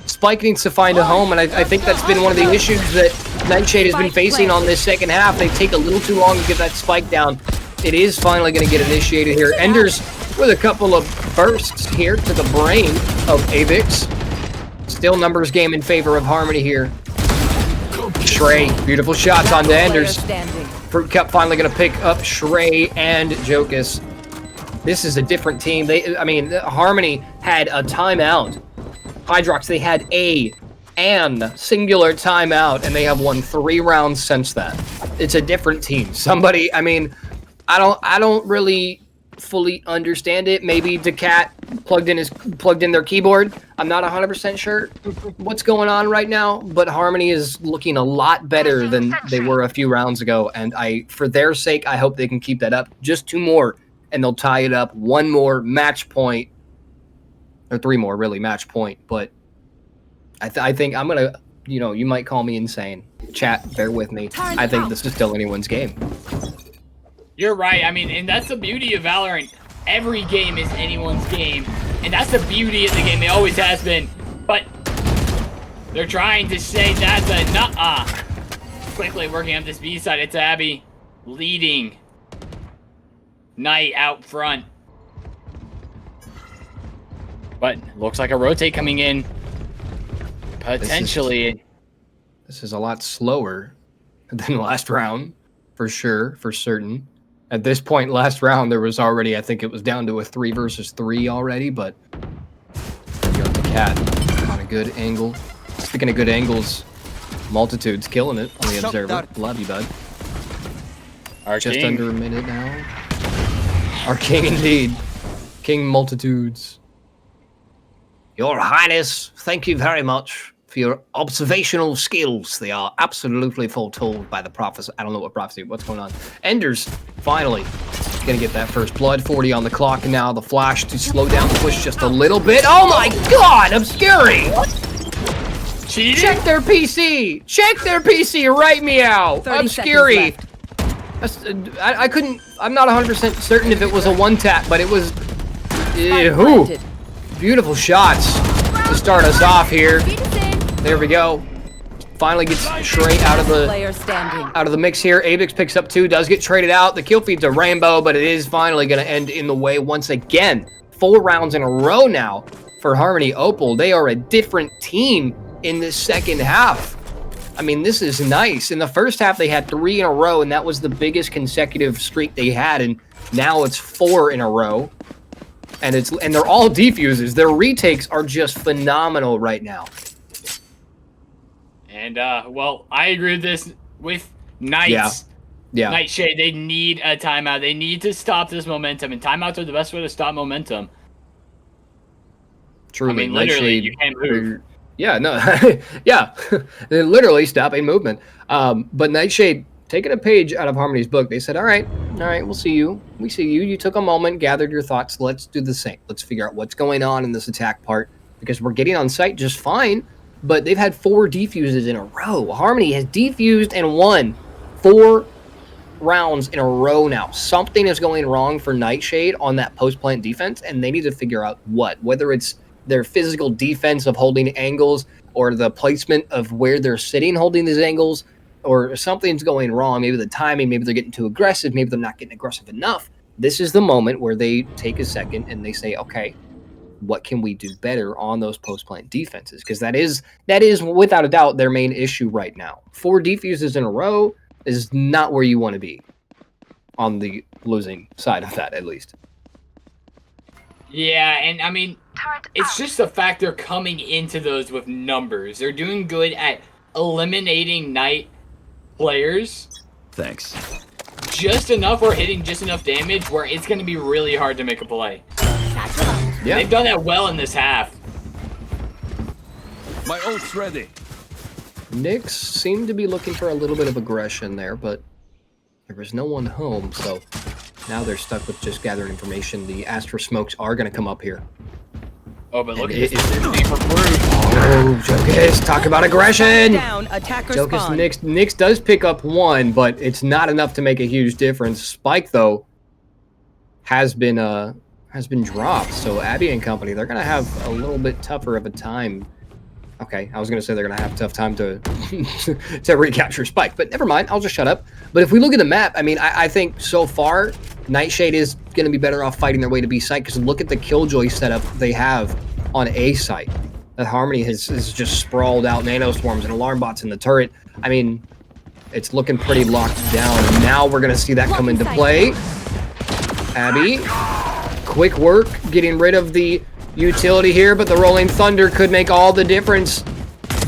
Spike needs to find a home, and I think that's been one of the issues that Nightshade has been facing on this second half. They take a little too long to get that spike down. It is finally going to get initiated here. Enders with a couple of bursts here to the brain of Avix. Still numbers game in favor of Harmony here. Shrey, beautiful shots onto Enders. Fruit Cup finally going to pick up Shrey and Jokus. This is a different team. Harmony had a timeout. Hydrox, they had an singular timeout, and they have won 3 rounds since that. It's a different team. I don't really fully understand it. Maybe Decat plugged in their keyboard. I'm not 100% sure what's going on right now, but Harmony is looking a lot better than they were a few rounds ago, and for their sake, I hope they can keep that up. Just 2 more, and they'll tie it up. 1 more match point, or 3 more, really, match point. But I think I'm gonna, you might call me insane. Chat, bear with me. I think this is still anyone's game. You're right. I mean, and that's the beauty of Valorant. Every game is anyone's game, and that's the beauty of the game. It always has been. But they're trying to say that's a nuh-uh. Quickly working up this B side. It's Abby leading Knight out front. But looks like a rotate coming in. Potentially. This is a lot slower than last round, for sure, for certain. At this point, last round, there was already, I think it was down to a 3 versus 3 already, but you got the cat on a good angle. Speaking of good angles, Multitude's killing it on the Observer. Love you, bud. Our Just king. under a minute now. Our king, indeed. King Multitudes. Your Highness, thank you very much for your observational skills. They are absolutely foretold by the prophecy. I don't know what prophecy, what's going on. Enders, finally, gonna get that first blood. 40 on the clock, and now the flash to slow down the push just a little bit. Oh my god, Obscuri! Cheating? Check their PC! Check their PC, write me out! 30 Obscuri! seconds left. I couldn't, I'm not 100% certain if it was a 1-tap, but it was, Spike whew. planted. Beautiful shots to start us off here. There we go. Finally gets straight out of Player standing. the mix here. Avix picks up 2, does get traded out. The kill feed's a rainbow, but it is finally going to end in the way once again. 4 rounds in a row now for Harmony Opal. They are a different team in this second half. I mean, this is nice. In the first half, they had 3 in a row, and that was the biggest consecutive streak they had, and now it's 4 in a row. And they're all defuses. Their retakes are just phenomenal right now. And, well, I agree with this with Knights. Yeah. Nightshade, they need a timeout. They need to stop this momentum, and timeouts are the best way to stop momentum. Truly. I mean, literally, Nightshade, you can't move. Yeah, no. Yeah. They're literally stopping movement. But Nightshade, taking a page out of Harmony's book, they said, all right, we'll see you. We see you. You took a moment, gathered your thoughts. Let's do the same. Let's figure out what's going on in this attack part, because we're getting on site just fine. But they've had 4 defuses in a row. Harmony has defused and won 4 rounds in a row now. Something is going wrong for Nightshade on that post-plant defense, and they need to figure out what. Whether it's their physical defense of holding angles, or the placement of where they're sitting holding these angles, or something's going wrong. Maybe the timing, maybe they're getting too aggressive, maybe they're not getting aggressive enough. This is the moment where they take a second and they say, okay, what can we do better on those post-plant defenses? Because that is without a doubt their main issue right now. 4 defuses in a row is not where you want to be on the losing side of that, at least. Yeah, and I mean, it's just the fact they're coming into those with numbers. They're doing good at eliminating Knight players. Thanks. Just enough or hitting just enough damage where it's going to be really hard to make a play. Yeah. They've done that well in this half. My ult's ready. Knicks seemed to be looking for a little bit of aggression there, but there was no one home, so now they're stuck with just gathering information. The Astra smokes are going to come up here. Oh, but look And at this. Oh, Jokus, talk about aggression! Down, attacker Jokus, spawn. Nyx does pick up 1, but it's not enough to make a huge difference. Spike, though, has been dropped, so Abby and company, they're going to have a little bit tougher of a time. Okay, I was going to say they're going to have a tough time to to recapture Spike, but never mind, I'll just shut up. But if we look at the map, I mean, I think so far, Nightshade is going to be better off fighting their way to B site, because look at the Killjoy setup they have on A site. That Harmony has just sprawled out nano swarms and alarm bots in the turret. I mean, it's looking pretty locked down, and now we're going to see that come into play. Abby, quick work getting rid of the utility here, but the Rolling Thunder could make all the difference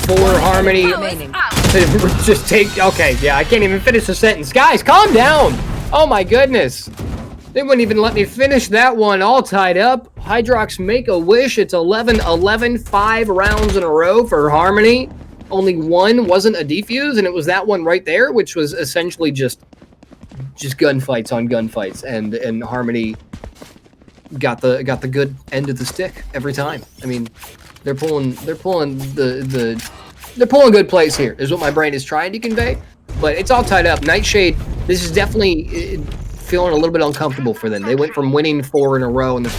for Harmony Remaining. to just take... Okay, yeah, I can't even finish the sentence. Guys, calm down! Oh my goodness. They wouldn't even let me finish that one. All tied up. Hydrox make a wish. It's 11-11, 5 rounds in a row for Harmony. Only one wasn't a defuse, and it was that one right there, which was essentially just gunfights on gunfights, and Harmony got the good end of the stick every time. I mean, they're pulling good plays here, is what my brain is trying to convey. But it's all tied up. Nightshade, this is definitely feeling a little bit uncomfortable for them. They went from winning 4 in a row in the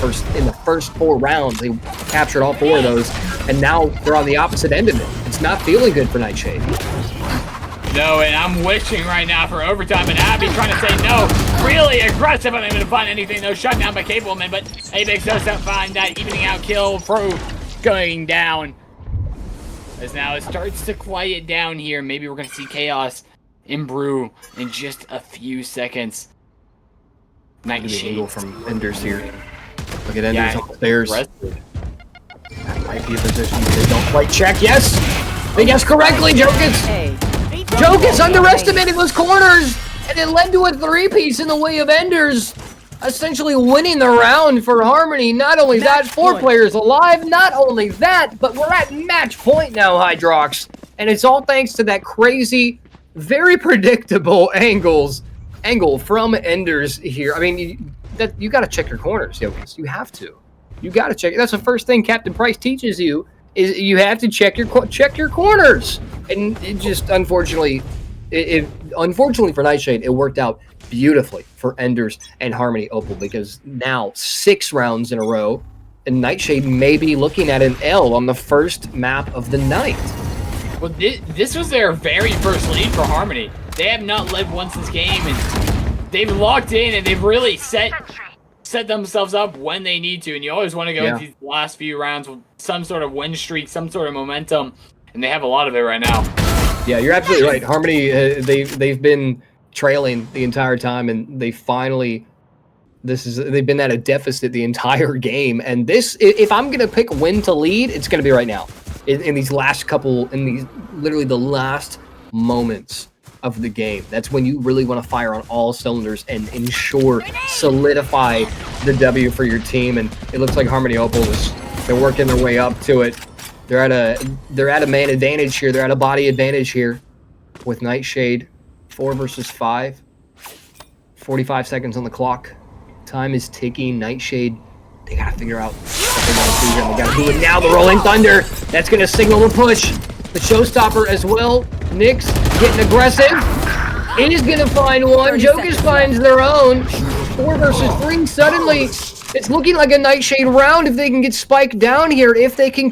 first 4 rounds. They captured all 4 of those, and now they're on the opposite end of it. It's not feeling good for Nightshade. No, and I'm wishing right now for overtime, and Abby trying to say no. Really aggressive, unable to find anything, though. Shut down by Cableman, but Apex does not find that evening out kill. Pro going down. As now it starts to quiet down here. Maybe we're going to see chaos in brew in just a few seconds. Nightshade from Enders here. Look at Enders on the stairs. That might be a position they don't quite check. Yes! They guessed correctly, Jokic! Jokic underestimated those corners, and it led to a 3-piece in the way of Enders, essentially winning the round for Harmony. Not only that, 4 players alive. Not only that, but we're at match point now, Hydrox. And it's all thanks to that crazy, very predictable angle from Enders here. I mean, you got to check your corners, Jokic. You have to. You got to check. That's the first thing Captain Price teaches you, is you have to check your corners. And it just, unfortunately for Nightshade, it worked out beautifully for Enders and Harmony Opal, because now 6 rounds in a row, and Nightshade may be looking at an L on the first map of the night. Well, this was their very first lead for Harmony. They have not led once this game, and they've locked in, and they've really set themselves up when they need to. And you always want to go into these last few rounds with some sort of win streak, some sort of momentum, and they have a lot of it right now. Yeah, you're absolutely right. Harmony, they've been trailing the entire time, and they've been at a deficit the entire game. And this, if I'm gonna pick when to lead, it's gonna be right now. In these literally the last moments of the game. That's when you really want to fire on all cylinders and solidify the W for your team. And it looks like Harmony Opal they're working their way up to it. They're at a man advantage here. They're at a body advantage here with Nightshade. 4 versus 5. 45 seconds on the clock. Time is ticking. Nightshade, they gotta figure out what they want to do here. They gotta do it now. The Rolling Thunder, that's gonna signal the push. The Showstopper as well. Nyx getting aggressive. It is gonna find one. Jokic finds their own. 4 versus 3. Suddenly, it's looking like a Nightshade round if they can get spiked down here. If they can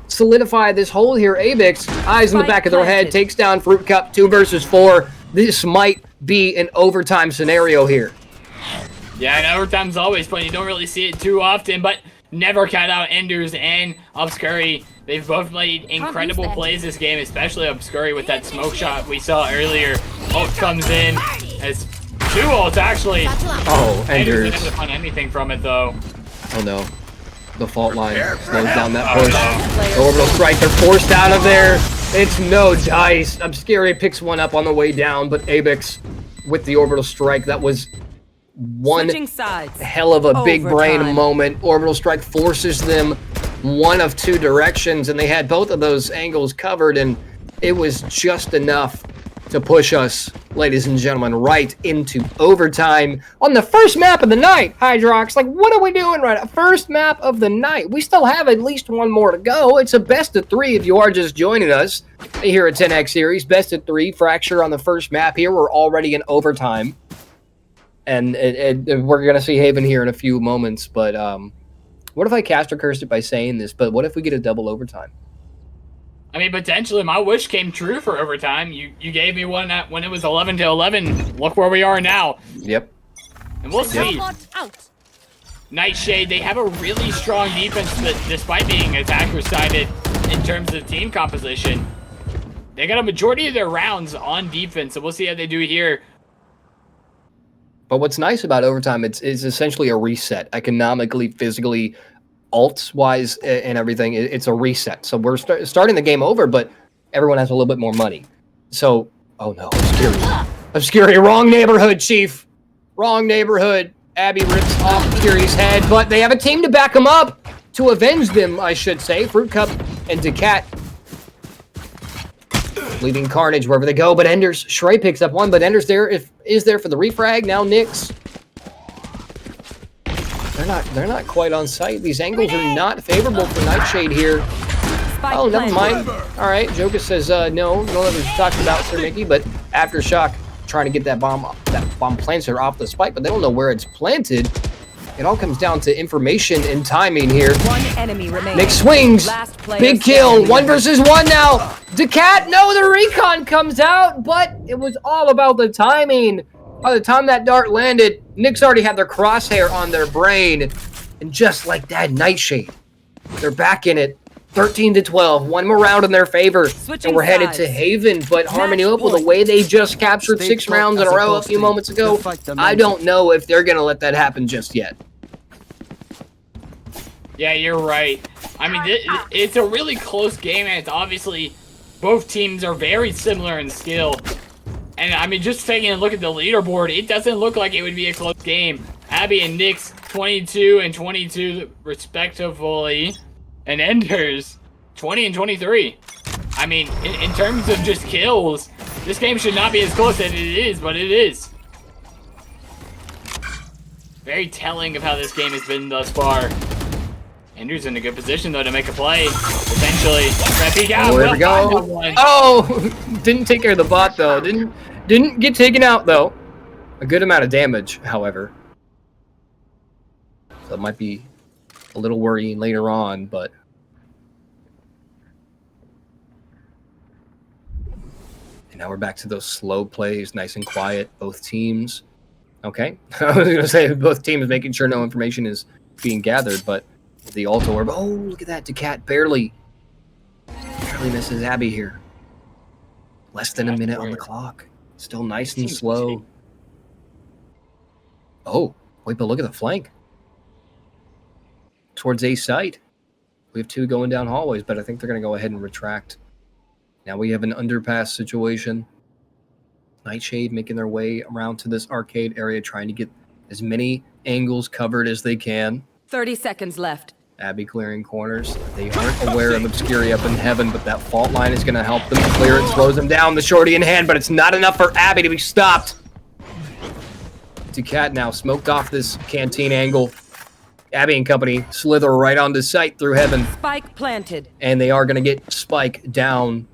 solidify this hole here. Abix, eyes in the back of their head, takes down Fruit Cup. 2 versus 4. This might be an overtime scenario here. Yeah, and overtime's always fun. You don't really see it too often, but never count out Enders and Obscurry. They've both made incredible plays this game, especially Obscurry with that smoke shot we saw earlier. Ult comes in as 2 ults, actually. Oh, Enders. Didn't find anything from it, though. Oh, no. The fault line slows down that push. The orbital strike, they're forced out of there. It's no dice. Obscurry picks one up on the way down, but Abix with the orbital strike, that was one hell of a big brain moment. Orbital strike forces them one of 2 directions, and they had both of those angles covered, and it was just enough to push us, ladies and gentlemen, right into overtime on the first map of the night. Hydrox, like, what are we doing right now? First map of the night. We still have at least one more to go. It's a best of 3 if you are just joining us here at Tenax Series. Best of 3, Fracture on the first map here. We're already in overtime. And we're going to see Haven here in a few moments. But what if I caster cursed it by saying this? But what if we get a double overtime? I mean, potentially, my wish came true for overtime. You gave me one when it was 11-11. Look where we are now. Yep. And we'll see. Nightshade, they have a really strong defense despite being attacker-sided in terms of team composition. They got a majority of their rounds on defense, so we'll see how they do here. But what's nice about overtime, it's essentially a reset, economically, physically, alts-wise, and everything. It's a reset. So we're starting the game over, but everyone has a little bit more money. So, oh no, Obscurity, wrong neighborhood, Chief. Wrong neighborhood. Abby rips off Kiri's head, but they have a team to back them up. To avenge them, I should say. Fruit Cup and Decat leaving carnage wherever they go, but Enders, Shrey picks up one, but Enders is there for the refrag. Now Nyx. They're not quite on site. These angles are not favorable for Nightshade here. Oh, never mind. All right, Joker says no one ever talked about Sir Mickey, but Aftershock trying to get that bomb planter off the spike, but they don't know where it's planted. It all comes down to information and timing here. One enemy remains. Nick swings. Big kill. 1 versus 1 now. Decat, no, the recon comes out, but it was all about the timing. By the time that dart landed, Nick's already had their crosshair on their brain. And just like that, Nightshade, they're back in it. 13-12, one more round in their favor, and we're headed to Haven. But Harmony Opal, the way they just captured 6 rounds in a row a few moments ago, I don't know if they're going to let that happen just yet. Yeah, you're right. I mean, it's a really close game, and it's obviously both teams are very similar in skill. And I mean, just taking a look at the leaderboard, it doesn't look like it would be a close game. Abby and Nyx, 22 and 22 respectively. And Enders, 20 and 23. I mean, in terms of just kills, this game should not be as close as it is, but it is. Very telling of how this game has been thus far. Enders in a good position, though, to make a play. Potentially. Peek out. Oh, there we go. Oh, didn't take care of the bot, though. Didn't get taken out, though. A good amount of damage, however. So it might be a little worrying later on, but and now we're back to those slow plays, nice and quiet, both teams. Okay, I was gonna say both teams making sure no information is being gathered, but the Alto Orb. Oh, look at that! Decat barely misses Abby here. Less than a minute on the clock. Still nice and slow. Oh, wait, but look at the flank. Towards A site. We have 2 going down hallways, but I think they're going to go ahead and retract. Now we have an underpass situation. Nightshade making their way around to this arcade area, trying to get as many angles covered as they can. 30 seconds left. Abby clearing corners. They aren't aware of Obscuri up in heaven, but that fault line is going to help them clear it, slows them down. The shorty in hand, but it's not enough for Abby to be stopped. Decat now smoked off this canteen angle. Abby and company slither right onto site through heaven. Spike planted. And they are going to get Spike down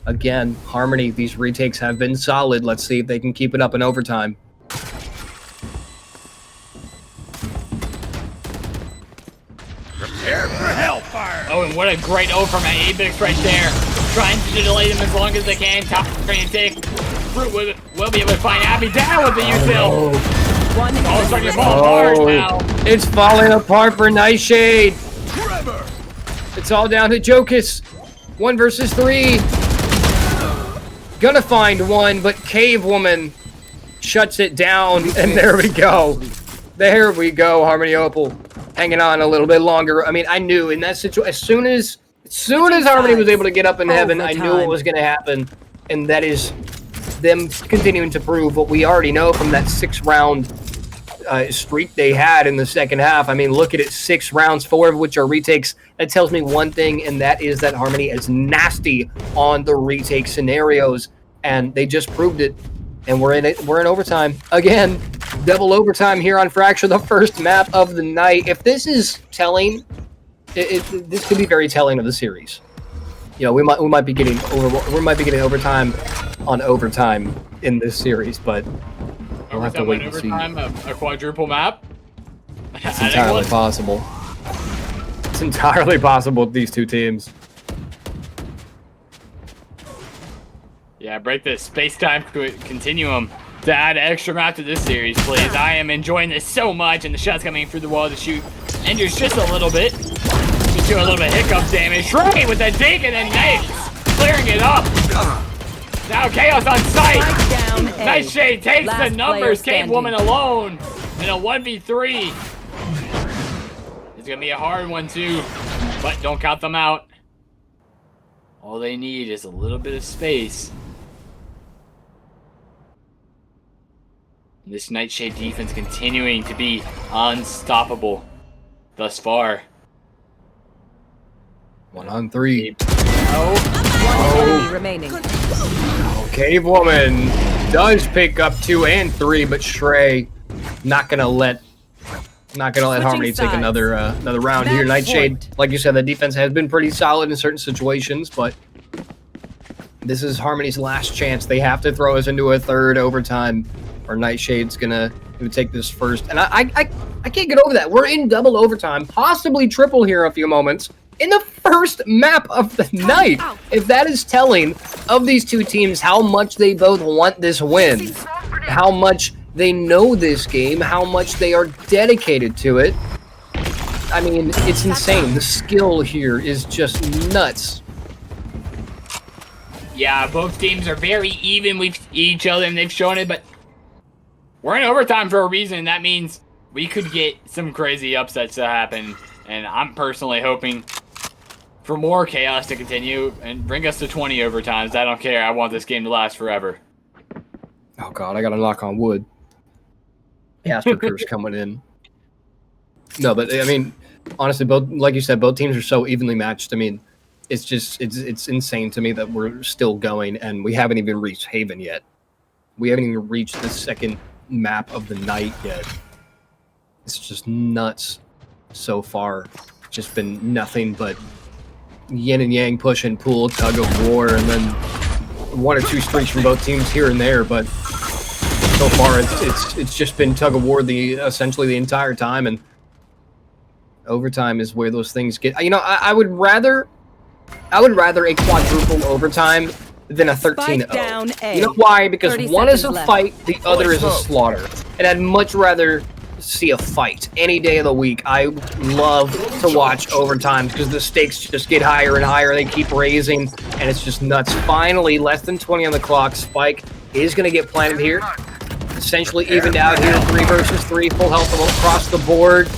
again. Harmony, these retakes have been solid. Let's see if they can keep it up in overtime. Prepare for hellfire! Oh, and what a great O from Abix right there. Trying to delay them as long as they can. Top trying to take. Fruit will be able to find Abby down with the util. Oh, it's starting to fall apart now. It's falling apart for Nightshade. It's all down to Jokus. 1 versus 3. Gonna find one, but Cave Woman shuts it down, and there we go. There we go, Harmony Opal. Hanging on a little bit longer. I mean, I knew in that situation, as soon as Harmony was able to get up in heaven, I knew what was going to happen, and that is them continuing to prove what we already know from that 6-round streak they had in the second half. I mean, look at it, 6 rounds, 4 of which are retakes. That tells me one thing, and that is that Harmony is nasty on the retake scenarios, and they just proved it. And we're in overtime again. Double overtime here on Fracture, the first map of the night. If this is telling, this could be very telling of the series. You know, we might be getting overtime on overtime in this series, but we'll have to wait and see. A quadruple map. It's entirely possible. It's entirely possible with these 2 teams. Yeah, break the space-time continuum to add an extra map to this series, please. I am enjoying this so much, and the shot's coming through the wall to shoot Enders just a little bit. Just do a little bit of hiccup damage. Shrey with the dink, and then Nyx clearing it up. Now Chaos on sight. Nightshade takes the numbers. Cave Woman alone in a 1v3. It's going to be a hard one, too, but don't count them out. All they need is a little bit of space. This Nightshade defense continuing to be unstoppable thus far. 1 on 3. One enemy remaining. Cave Woman does pick up 2 and 3, but Shrey not gonna let Harmony take sides. another round here. Match Nightshade, point. like you said, the defense has been pretty solid in certain situations, but this is Harmony's last chance. They have to throw us into a third overtime, or Nightshade's gonna take this first. And I can't get over that. We're in double overtime, possibly triple here in a few moments, in the first map of the night. If that is telling of these two teams how much they both want this win, how much they know this game, how much they are dedicated to it. I mean, it's insane. The skill here is just nuts. Yeah, both teams are very even with each other, and they've shown it, but we're in overtime for a reason. That means we could get some crazy upsets to happen, and I'm personally hoping for more chaos to continue and bring us to 20 overtimes. I don't care. I want this game to last forever. Oh, God, I got to knock on wood. Casper curse coming in. No, but, I mean, honestly, both, like you said, both teams are so evenly matched. I mean, it's just, it's insane to me that we're still going, and we haven't even reached Haven yet. We haven't even reached the second map of the night yet. It's just nuts so far. Just been nothing but yin and yang, push and pull, tug of war, and then 1 or 2 streaks from both teams here and there, but so far it's just been tug of war essentially the entire time, and overtime is where those things get. You know, I would rather a quadruple overtime than a 13-0. You know why? Because one is a fight, the other is a slaughter. And I'd much rather see a fight any day of the week. I love to watch overtimes because the stakes just get higher and higher. They keep raising, and it's just nuts. Finally, less than 20 on the clock. Spike is going to get planted here. Essentially evened out here. 3 versus 3. Full health across the board.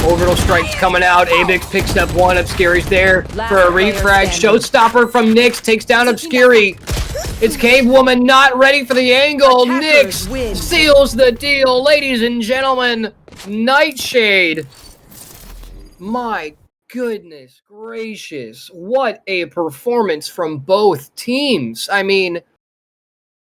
Orbital strikes coming out. Abix picks up 1. Obscuri's there for a refrag. Showstopper from Nyx takes down Obscuri. It's Cave Woman not ready for the angle. Nyx seals the deal. Ladies and gentlemen, Nightshade. My goodness gracious. What a performance from both teams. I mean,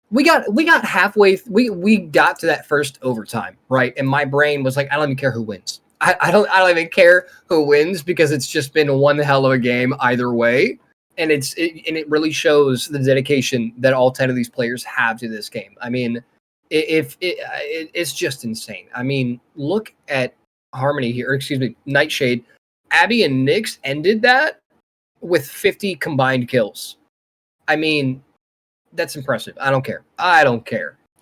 we got halfway. We got to that first overtime, right? And my brain was like, I don't even care who wins. I don't even care who wins because it's just been one hell of a game either way, and it really shows the dedication that all 10 of these players have to this game. I mean, it's just insane. I mean, look at Harmony here, or excuse me, Nightshade. Abby and Nyx ended that with 50 combined kills. I mean, that's impressive. I don't care.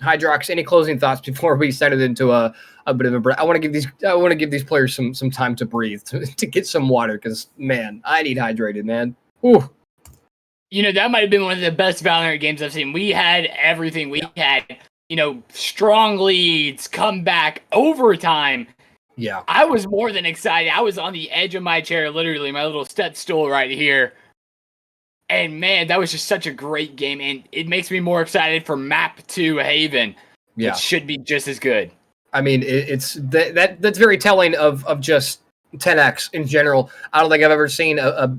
Hydrox, any closing thoughts before we send it into a bit of a break? I want to give these players some time to breathe, to get some water, because man, I need hydrated, man. Ooh. You know, that might have been one of the best Valorant games I've seen. We had everything. We had, you know, strong leads, comeback, overtime. Yeah. I was more than excited. I was on the edge of my chair, literally, my little step stool right here. And man, that was just such a great game, and it makes me more excited for Map 2 Haven. Yeah. It should be just as good. I mean, that's very telling of just Tenax in general. I don't think I've ever seen a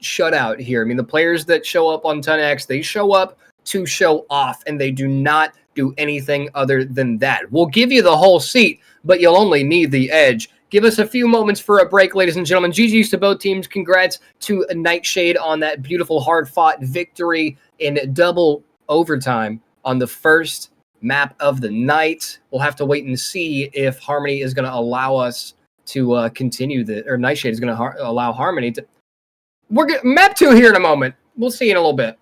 shutout here. I mean, the players that show up on Tenax, they show up to show off, and they do not do anything other than that. We'll give you the whole seat, but you'll only need the edge. Give us a few moments for a break, ladies and gentlemen. GG's to both teams. Congrats to Nightshade on that beautiful, hard-fought victory in double overtime on the first map of the night. We'll have to wait and see if Harmony is going to allow us to continue or Nightshade is going to allow Harmony to. Map 2 here in a moment. We'll see you in a little bit.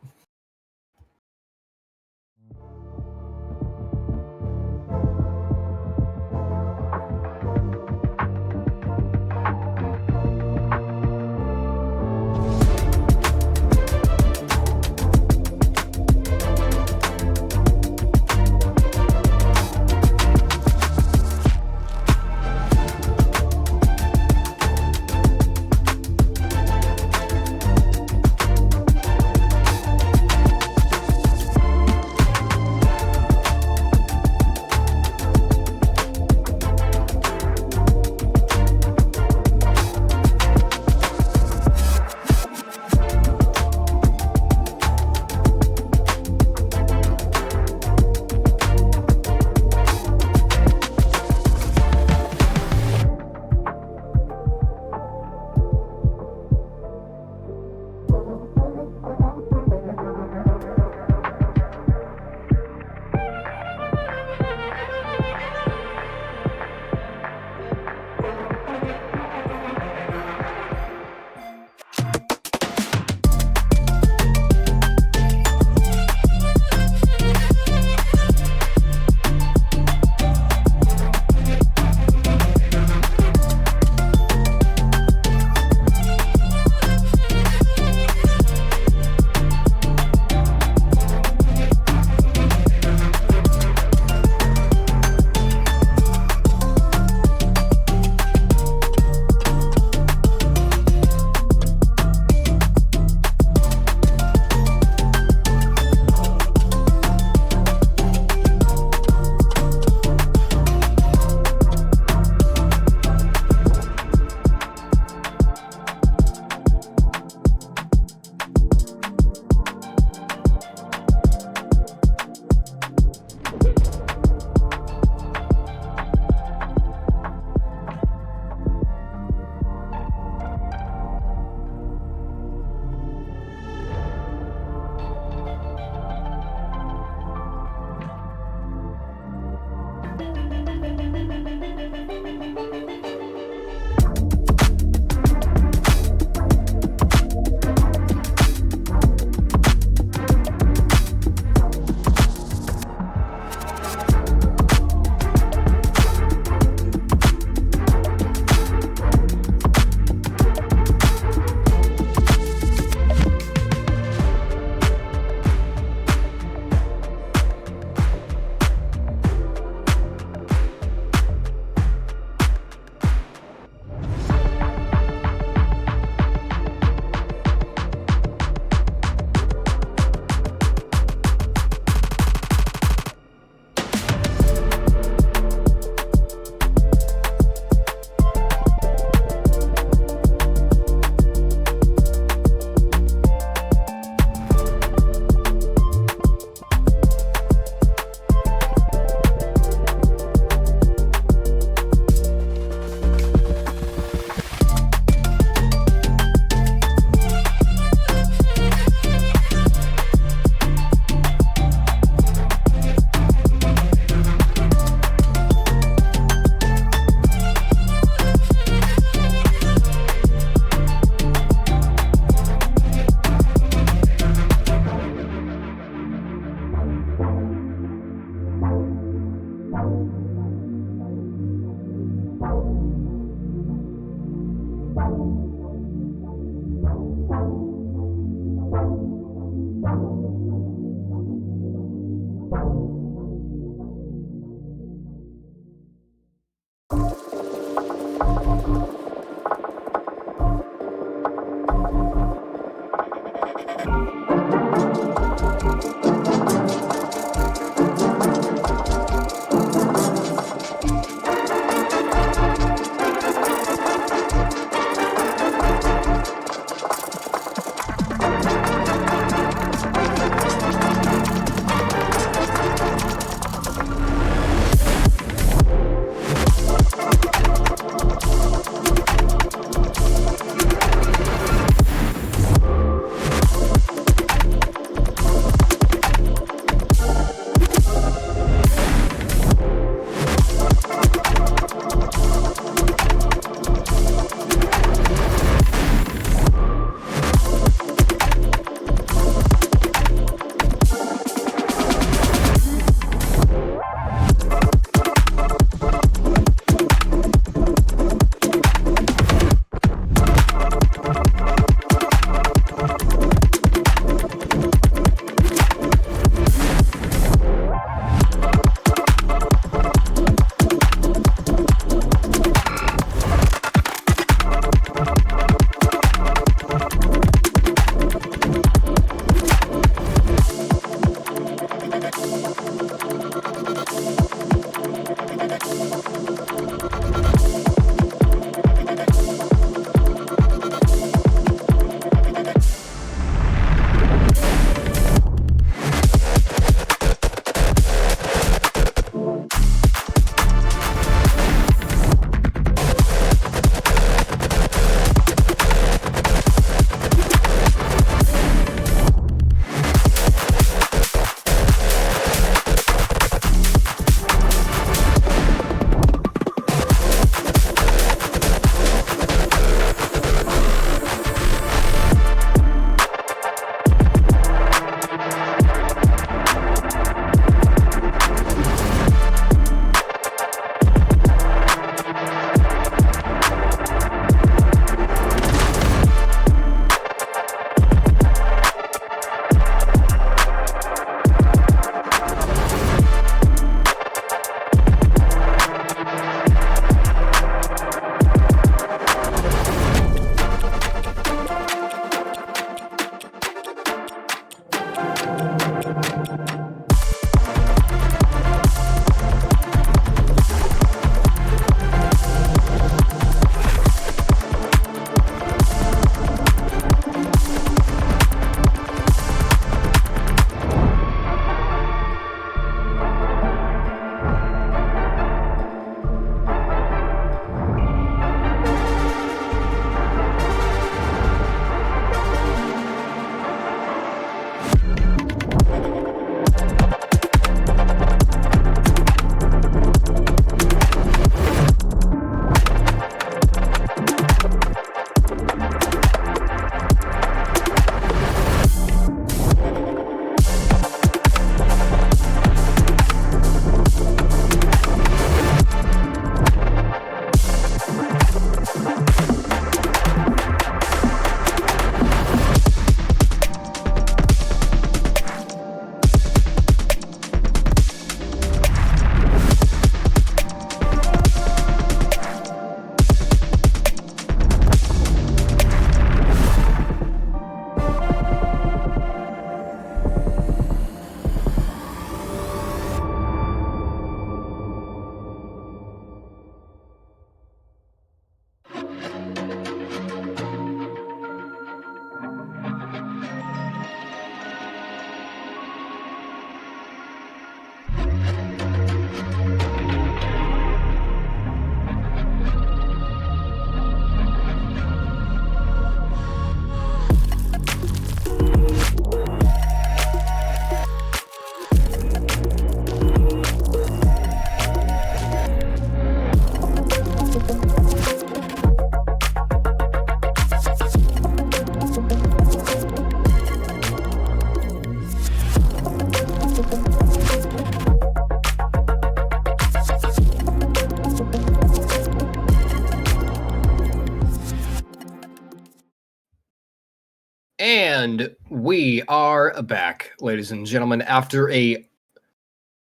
And we are back, ladies and gentlemen, after a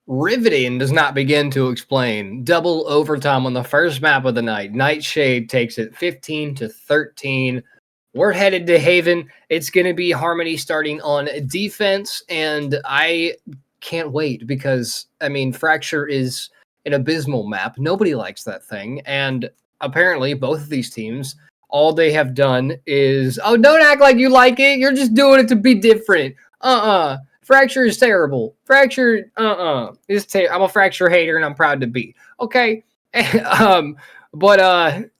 riveting does not begin to explain double overtime on the first map of the night. Nightshade takes it 15-13. We're headed to Haven. It's going to be Harmony starting on defense, and I can't wait because, I mean, Fracture is an abysmal map. Nobody likes that thing, and apparently both of these teams, all they have done is, oh, don't act like you like it. You're just doing it to be different. Fracture is terrible. Fracture, I'm a Fracture hater, and I'm proud to be. Okay? But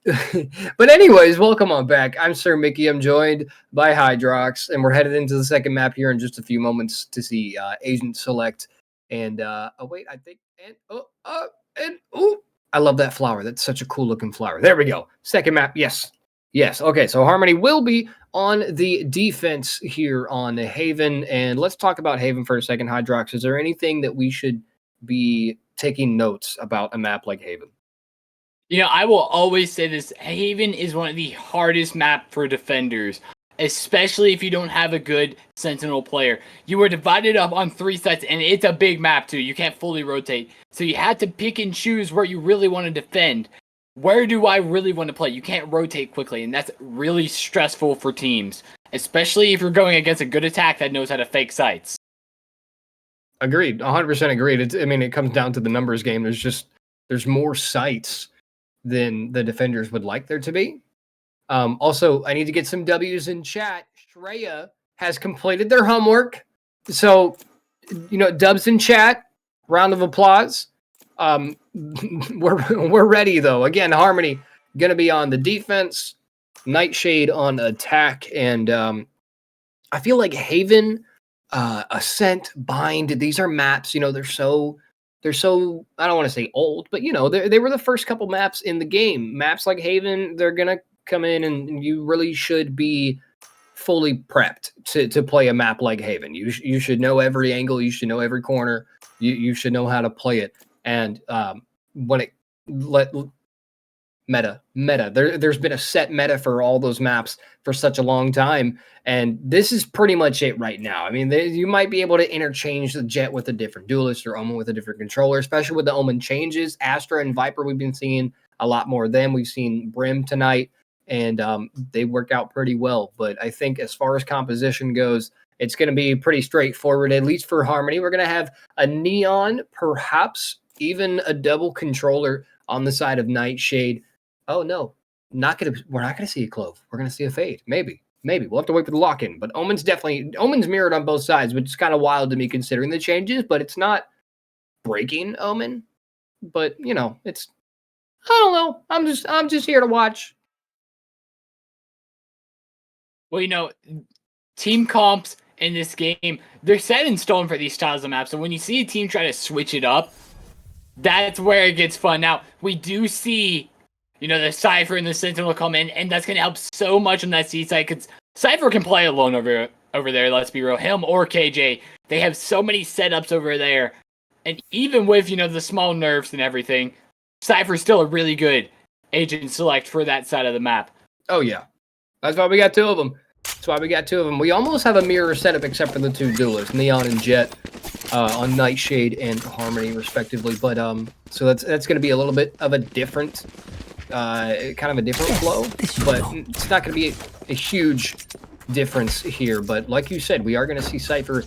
but anyways, welcome on back. I'm Sir Mickey. I'm joined by Hydrox, and we're headed into the second map here in just a few moments to see Agent Select. And oh wait, I think I love that flower. That's such a cool looking flower. There we go. Second map. Yes. Okay, so Harmony will be on the defense here on Haven, and let's talk about Haven for a second. Hydrox, is there anything that we should be taking notes about a map like Haven? You know, I will always say this. Haven is one of the hardest maps for defenders, especially if you don't have a good Sentinel player. You are divided up on 3 sides, and it's a big map, too. You can't fully rotate. So you have to pick and choose where you really want to defend. Where do I really want to play? You can't rotate quickly, and that's really stressful for teams, especially if you're going against a good attack that knows how to fake sites. Agreed. 100% agreed. It comes down to the numbers game. There's more sites than the defenders would like there to be. Also, I need to get some W's in chat. Shreya has completed their homework. So, dubs in chat. Round of applause. We're ready, though. Again, Harmony going to be on the defense. Nightshade on attack. And I feel like Haven, Ascent, Bind, these are maps, they're so, I don't want to say old, but, they were the first couple maps in the game. Maps like Haven, they're going to come in, and you really should be fully prepped to play a map like Haven. You should know every angle. You should know every corner. You should know how to play it. And when it meta, there's been a set meta for all those maps for such a long time, and this is pretty much it right now. I mean, you might be able to interchange the Jet with a different duelist or Omen with a different controller, especially with the Omen changes. Astra and Viper, we've been seeing a lot more of them. We've seen Brim tonight, and they work out pretty well. But I think as far as composition goes, it's going to be pretty straightforward, at least for Harmony. We're going to have a Neon, perhaps even a double controller on the side of Nightshade. Oh no, we're not gonna see a Clove. We're gonna see a Fade. Maybe. We'll have to wait for the lock-in. But Omen's mirrored on both sides, which is kind of wild to me considering the changes, but it's not breaking Omen. But it's, I don't know. I'm just here to watch. Well, team comps in this game, they're set in stone for these styles of maps. So when you see a team try to switch it up, that's where it gets fun. Now, we do see, the Cypher and the Sentinel come in, and that's going to help so much on that C side, because Cypher can play alone over there, let's be real. Him or KJ, they have so many setups over there. And even with, the small nerfs and everything, Cypher's still a really good agent select for that side of the map. Oh, yeah. That's why we got 2 of them. We almost have a mirror setup except for the 2 duelists, Neon and Jet, on Nightshade and Harmony, respectively. But so that's going to be a little bit of a different, kind of a different flow. But it's not going to be a huge difference here. But like you said, we are going to see Cypher,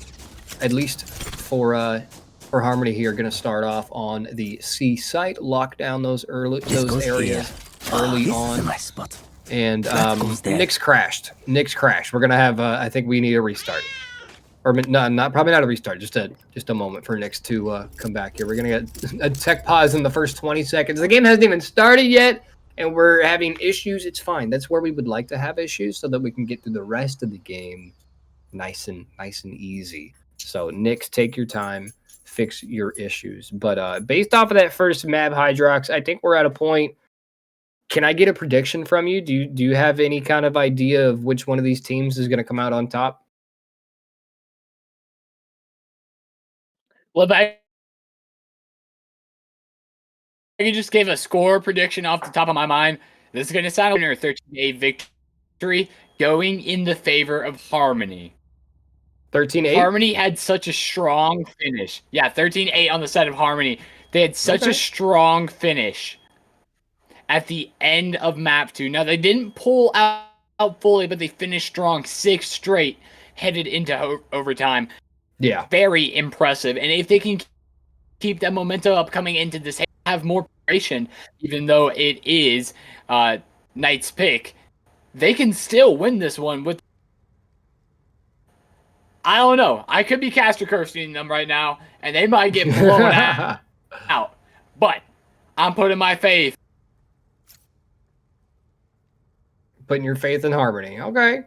at least for Harmony here, going to start off on the C site, lock down those areas early on. A nice spot. And Nick's crashed. We're gonna have. I think we need a restart, or no, probably not a restart. Just a moment for Nick's to come back here. We're gonna get a tech pause in the first 20 seconds. The game hasn't even started yet, and we're having issues. It's fine. That's where we would like to have issues, so that we can get through the rest of the game nice and easy. So Nick's, take your time, fix your issues. But based off of that first map, Hydrox, I think we're at a point. Can I get a prediction from you? Do you have any kind of idea of which one of these teams is going to come out on top? Well, I just gave a score prediction off the top of my mind. This is going to sound like a 13-8 victory going in the favor of Harmony. 13-8? Harmony had such a strong finish. Yeah, 13-8 on the side of Harmony. They had such a strong finish at the end of map 2. Now, they didn't pull out fully, but they finished strong. 6 straight headed into overtime. Yeah. Very impressive. And if they can keep that momentum up coming into this, have more preparation, even though it is Knight's pick, they can still win this one with... I don't know. I could be caster cursing them right now, and they might get blown out. But I'm putting my faith. Putting your faith in Harmony. Okay.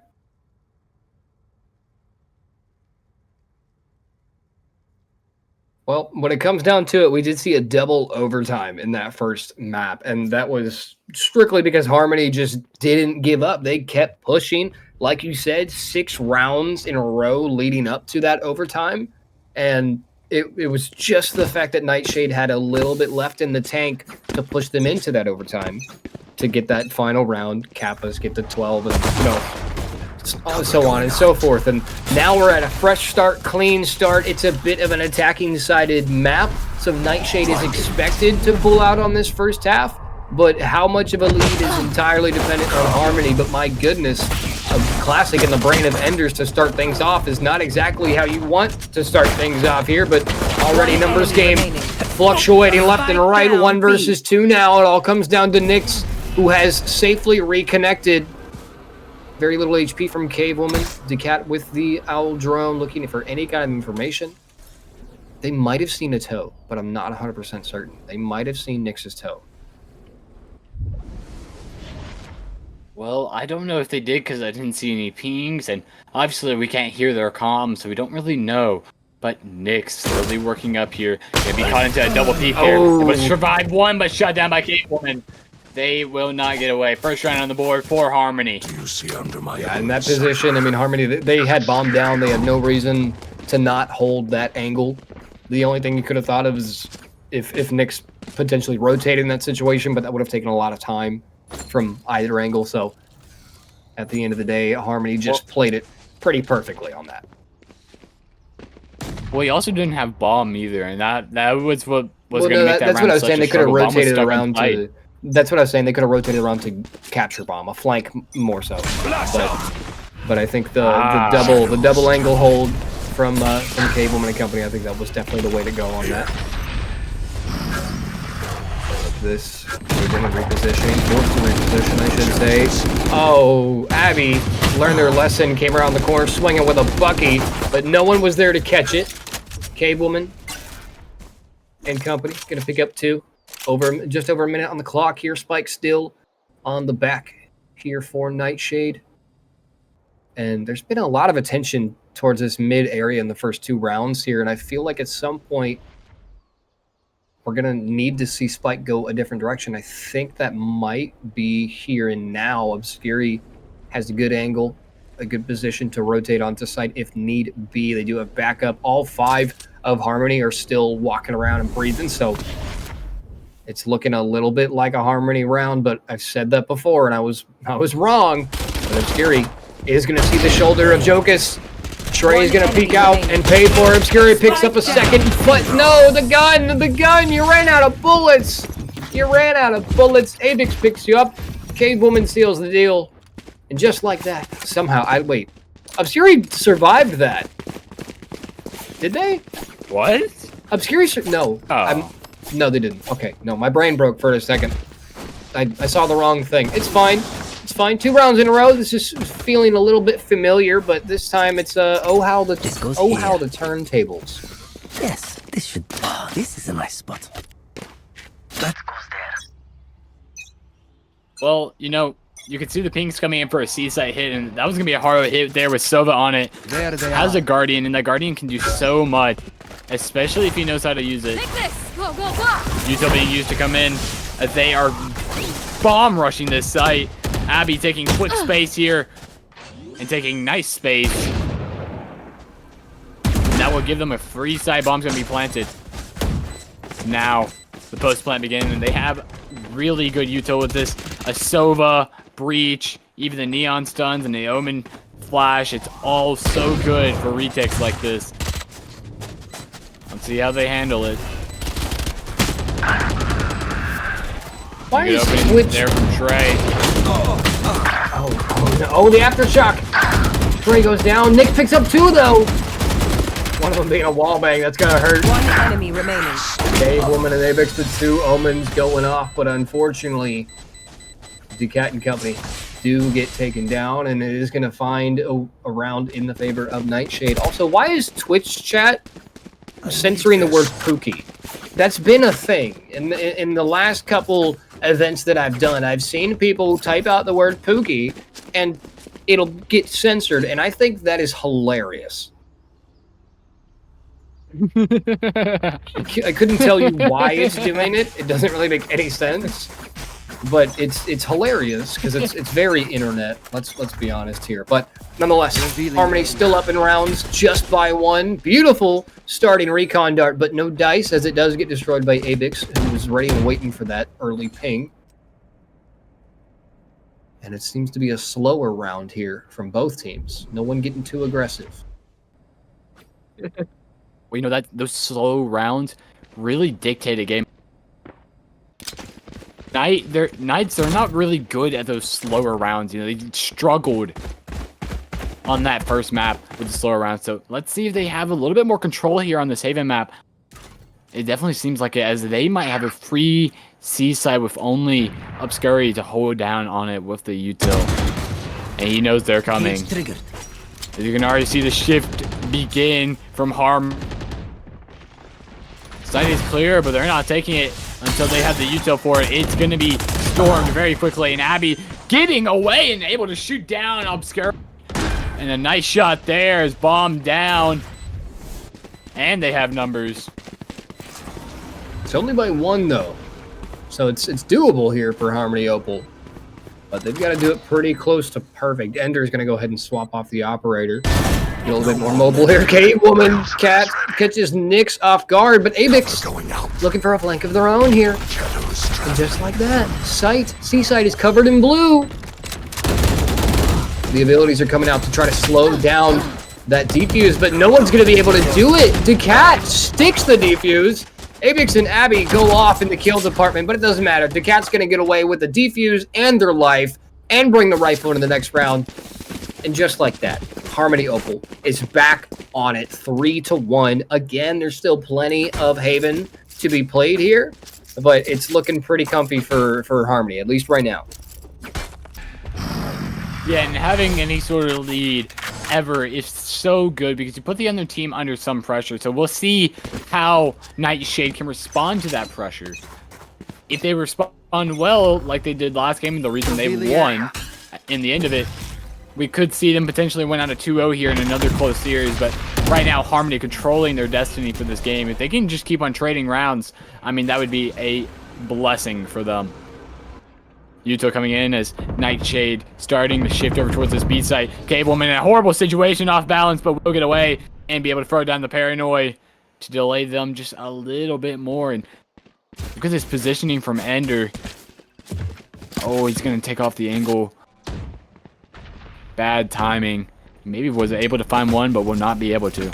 Well, when it comes down to it, we did see a double overtime in that first map, and that was strictly because Harmony just didn't give up. They kept pushing. Like you said, 6 rounds in a row leading up to that overtime, and it was just the fact that Nightshade had a little bit left in the tank to push them into that overtime to get that final round. Kappas get the 12, and so on and so forth. And now we're at a fresh start, clean start. It's a bit of an attacking-sided map, so Nightshade is expected to pull out on this first half, but how much of a lead is entirely dependent on Harmony. But my goodness, a classic in the brain of Enders to start things off is not exactly how you want to start things off here, but already numbers game fluctuating left and right, 1 versus 2 now. It all comes down to Nyx, who has safely reconnected. Very little HP from Cave Woman. Decat with the Owl drone looking for any kind of information. They might have seen a toe, but I'm not 100% certain. They might have seen Nyx's toe. Well, I don't know if they did because I didn't see any pings, and obviously we can't hear their comms, so we don't really know. But Nyx slowly working up here. Gonna be caught into a double peek here. Oh. But survived one, but shut down by Cave Woman. They will not get away. First round on the board for Harmony. You see under my Yeah, in that position, I mean, Harmony, they had bombed down. They had no reason to not hold that angle. The only thing you could have thought of is if Nyx potentially rotated in that situation, but that would have taken a lot of time from either angle. So at the end of the day, Harmony just played it pretty perfectly on that. Well, he also didn't have bomb either, and that was what was going to make that that's round what I was such saying. a They could have struggle. Bomb was rotated stuck in around flight. to. That's what I was saying. They could have rotated around to capture bomb, a flank more so. But I think the double angle hold from Cave Woman and company, I think that was definitely the way to go on that. This we're going to repositioning, forced to reposition, I should say. Oh, Abby learned their lesson, came around the corner swinging with a bucky, but no one was there to catch it. Cave Woman and company going to pick up 2. Just over a minute on the clock here. Spike still on the back here for Nightshade. And there's been a lot of attention towards this mid area in the first 2 rounds here, and I feel like at some point we're going to need to see Spike go a different direction. I think that might be here and now. Obscuri has a good angle, a good position to rotate onto site if need be. They do have backup. All 5 of Harmony are still walking around and breathing, so it's looking a little bit like a Harmony round, but I've said that before, and I was wrong. But Obscuri is going to see the shoulder of Jokus. Trey's going to peek out and pay for it. Obscuri picks up a second foot. No, the gun! You ran out of bullets! Avix picks you up. Cave Woman seals the deal. And just like that, somehow, Obscuri survived that. Did they? What? Obscuri, no. Oh. No, they didn't. Okay, no, my brain broke for a second. I saw the wrong thing. It's fine. 2 rounds in a row. This is feeling a little bit familiar, but this time it's oh how the turntables. Yes, this is a nice spot. That goes there. Well, you can see the pings coming in for a C-site hit, and that was going to be a hard hit there with Sova on it. There they Has are. a Guardian, and that Guardian can do so much, especially if he knows how to use it. Util being used to come in as they are bomb rushing this site. Abby taking quick space here and taking nice space. That will give them a free side. Bomb's going to be planted. Now the post plant beginning, and they have really good util with this. A Sova, Breach, even the neon stuns and the omen flash. It's all so good for retakes like this. Let's see how they handle it. Why is opening Twitch there from Trey? Oh no! Oh, the aftershock. Trey goes down. Nick picks up 2 though. One of them being a wall bang. That's gonna hurt. One enemy remaining. Dave, Woman, and Apex, the 2 omens going off, but unfortunately, Decat and company do get taken down, and it is going to find a round in the favor of Nightshade. Also, why is Twitch chat censoring the word Pookie? That's been a thing. In the last couple events that I've done, I've seen people type out the word Pookie, and it'll get censored, and I think that is hilarious. I couldn't tell you why it's doing it. It doesn't really make any sense, but it's hilarious because it's very internet. Let's be honest here. But nonetheless, Harmony still up in rounds just by 1. Beautiful starting recon dart, but no dice as it does get destroyed by Abix, who was ready and waiting for that early ping. And it seems to be a slower round here from both teams. No one getting too aggressive. Well, you know that those slow rounds really dictate a game. Knights are not really good at those slower rounds. You know, they struggled on that first map with the slower rounds. So let's see if they have a little bit more control here on this Haven map. It definitely seems like it, as they might have a free seaside with only Obscurity to hold down on it with the util. And he knows they're coming. You can already see the shift begin from Harm. Site is clear, but they're not taking it until they have the util for it. It's going to be stormed very quickly, and Abby getting away and able to shoot down Obscurity. And a nice shot there is bombed down. And they have numbers. It's only by 1 though, so it's doable here for Harmony Opal. But they've got to do it pretty close to perfect. Ender's going to go ahead and swap off the operator. Get a little bit more mobile here. Kate, Woman, Cat catches Nyx off guard, but Abix looking for a flank of their own here. And just like that, Seaside is covered in blue. The abilities are coming out to try to slow down that defuse, but no one's going to be able to do it. Decat sticks the defuse. Abix and Abby go off in the kill department, but it doesn't matter. Decat's going to get away with the defuse and their life and bring the rifle into the next round. And just like that, Harmony Opal is back on it 3-1. Again, there's still plenty of Haven to be played here, but it's looking pretty comfy for Harmony, at least right now. Yeah, and having any sort of lead ever is so good because you put the other team under some pressure. So we'll see how Nightshade can respond to that pressure. If they respond well, like they did last game, the reason they won in the end of it, we could see them potentially win out of 2-0 here in another close series. But right now, Harmony controlling their destiny for this game. If they can just keep on trading rounds, I mean, that would be a blessing for them. Yuto coming in as Nightshade starting to shift over towards this B site. Cableman in a horrible situation, off balance, but will get away and be able to throw down the Paranoid to delay them just a little bit more. And look at this positioning from Ender. Oh, he's going to take off the angle. Bad timing. Maybe was able to find one, but will not be able to.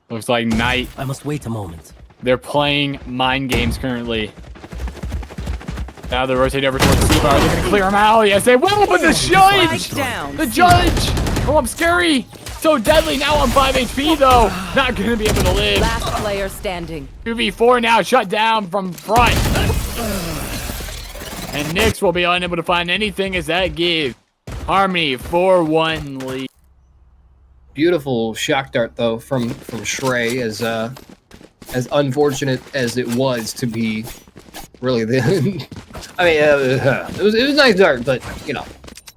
Looks like Knight. I must wait a moment. They're playing mind games currently. Now they rotate over towards the C-bar. They're going to clear them out. Yes, they will, but the judge! The judge! Oh, I'm scary. So deadly. Now on 5 HP, though. Not going to be able to live. Last player standing. 2v4 now, shut down from front. And Nyx will be unable to find anything as that gives Harmony 4-1 lead. Beautiful shock dart, though, from Shrey, as unfortunate as it was to be really the I mean it was a nice dart, but you know,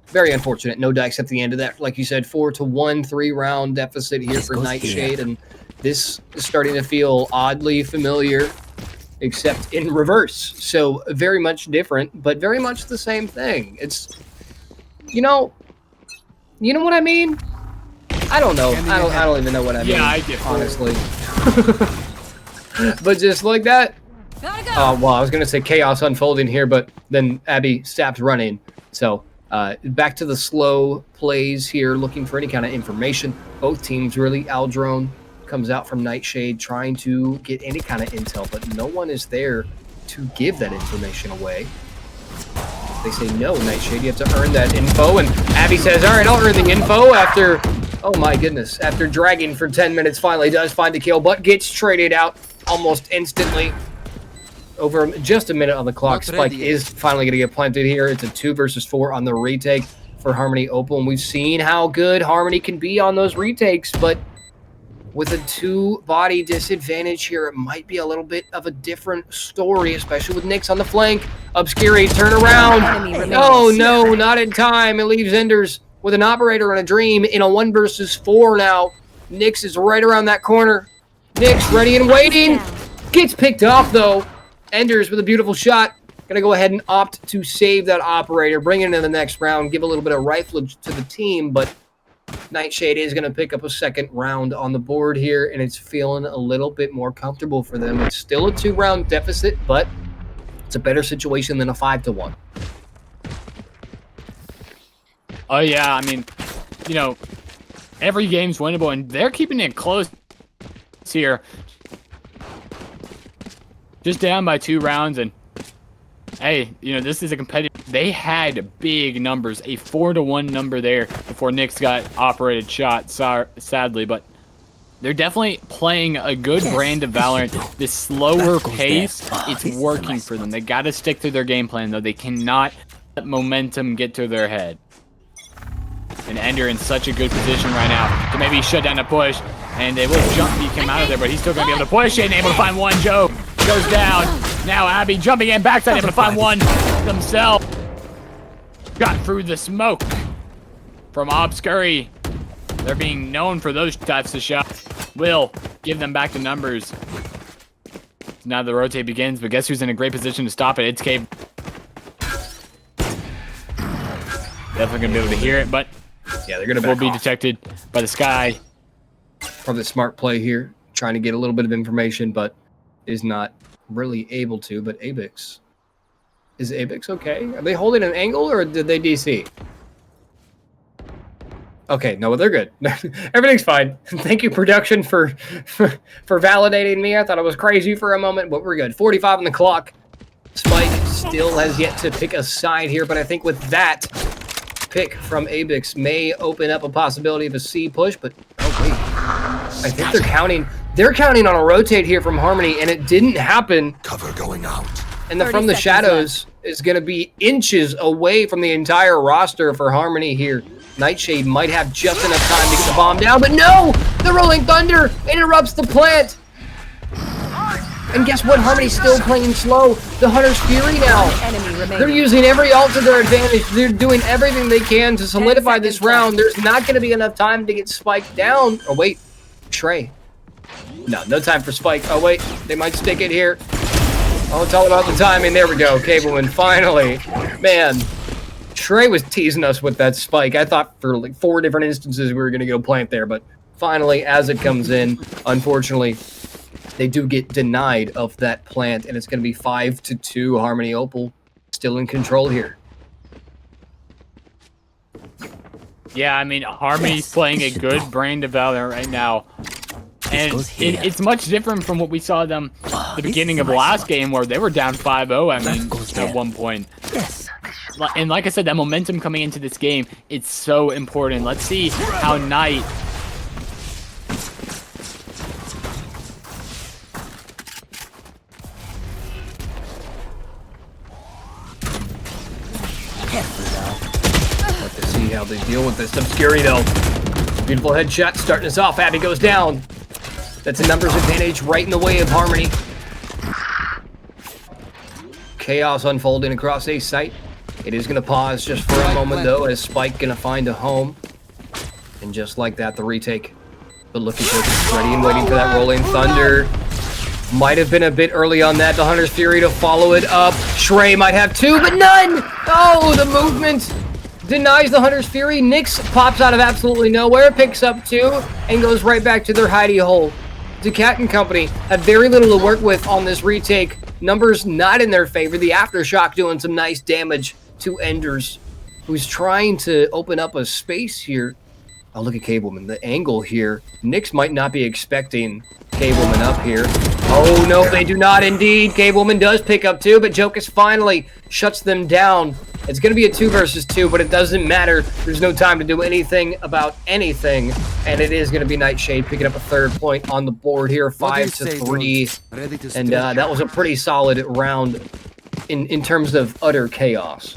very unfortunate. No dice at the end of that. Like you said, 4-1 3-round deficit here for Nightshade, and this is starting to feel oddly familiar, except in reverse. So very much different, but very much the same thing. It's you know what I mean? I don't know. I don't even know what I mean. Yeah, I get honestly. But just like that, Well, I was going to say chaos unfolding here, but then Abby stopped running. So back to the slow plays here, looking for any kind of information. Both teams really. Aldrone comes out from Nightshade trying to get any kind of intel, but no one is there to give that information away. They say, no, Nightshade, you have to earn that info. And Abby says, all right, I'll earn the info after, oh my goodness, after dragging for 10 minutes, finally does find the kill, but gets traded out almost instantly. Over just a minute on the clock, Spike is finally going to get planted here. It's a 2 versus 4 on the retake for Harmony Opal, and we've seen how good Harmony can be on those retakes, but with a 2-body disadvantage here, it might be a little bit of a different story, especially with Nyx on the flank. Obscuri, turn around. Oh, no, not in time. It leaves Enders with an operator and a dream in a 1 versus 4 now. Nyx is right around that corner. Nyx ready and waiting. Gets picked off, though. Enders with a beautiful shot. Gonna go ahead and opt to save that operator, bring it into the next round, give a little bit of rifleage to the team, but Nightshade is gonna pick up a second round on the board here, and it's feeling a little bit more comfortable for them. It's still a 2-round deficit, but it's a better situation than a 5-1. Oh yeah, I mean, you know, every game's winnable, and they're keeping it close here. Just down by 2 rounds, and hey, you know, this is a competitive. They had big numbers, a 4-1 number there before Nyx got operated shot, sadly, but they're definitely playing a good brand of Valorant. This slower pace, it's working for them. They got to stick to their game plan, though. They cannot let momentum get to their head. And Ender in such a good position right now to maybe shut down a push, and they will jump beat him out of there, but he's still going to be able to push it and able to find one. Joe goes down. Now Abby jumping in backside, able to find one themselves. Got through the smoke from Obscuri. They're being known for those types of shots. Will give them back to numbers. Now the rotate begins, but guess who's in a great position to stop it? It's Cave. Definitely going to be able to hear it, but yeah, they're going to will be detected by the sky. Probably a smart play here, trying to get a little bit of information, but is not really able to. But Abix, is Abix okay? Are they holding an angle, or did they DC? Okay, no, they're good. Everything's fine. Thank you, production, for validating me. I thought I was crazy for a moment, but we're good. 45 on the clock. Spike still has yet to pick a side here, but I think with that pick from Abix may open up a possibility of a C push, but oh wait, I think they're counting on a rotate here from Harmony, and it didn't happen. Cover going out. And the From the Shadows is going to be inches away from the entire roster for Harmony here. Nightshade might have just enough time to get the bomb down, but no! The Rolling Thunder interrupts the plant. And guess what? Harmony's still playing slow. The Hunter's Fury now. They're using every ult to their advantage. They're doing everything they can to solidify this round. There's not going to be enough time to get Spike down. Oh, wait. Trey. No time for Spike. Oh, wait. They might stick it here. Oh, it's all about the timing. There we go. Cableman, finally. Man, Trey was teasing us with that Spike. I thought for like 4 different instances we were going to go plant there, but finally, as it comes in, unfortunately, they do get denied of that plant, and it's going to be 5-2. Harmony Opal still in control here. Yeah, I mean, Harmony's playing a good brand of Valorant right now. And it's much different from what we saw them the beginning of last game, where they were down 5-0, I mean, at one point. And like I said, that momentum coming into this game, it's so important. Let's see how Knight... Let's see how they deal with this. Obscuri, though. Beautiful headshot starting us off. Abby goes down. That's a numbers advantage right in the way of Harmony. Chaos unfolding across A site. It is going to pause just for a moment, though, as Spike going to find a home. And just like that, the retake. But look at this, ready and waiting for that Rolling Thunder. Might have been a bit early on that. The Hunter's Fury to follow it up. Shrey might have 2, but none! Oh, the movement denies the Hunter's Fury. Nyx pops out of absolutely nowhere, picks up 2, and goes right back to their hidey hole. Decat and company have very little to work with on this retake. numbers not in their favor. The Aftershock doing some nice damage to Enders, who's trying to open up a space here. Oh, look at Cableman. The angle here. Nyx might not be expecting Cableman up here. Oh, no, they do not indeed. Cableman does pick up 2, but Jokus finally shuts them down. It's going to be a 2 versus 2, but it doesn't matter. There's no time to do anything about anything, and it is going to be Nightshade picking up a 3rd point on the board here, 5-3, and that was a pretty solid round in terms of utter chaos.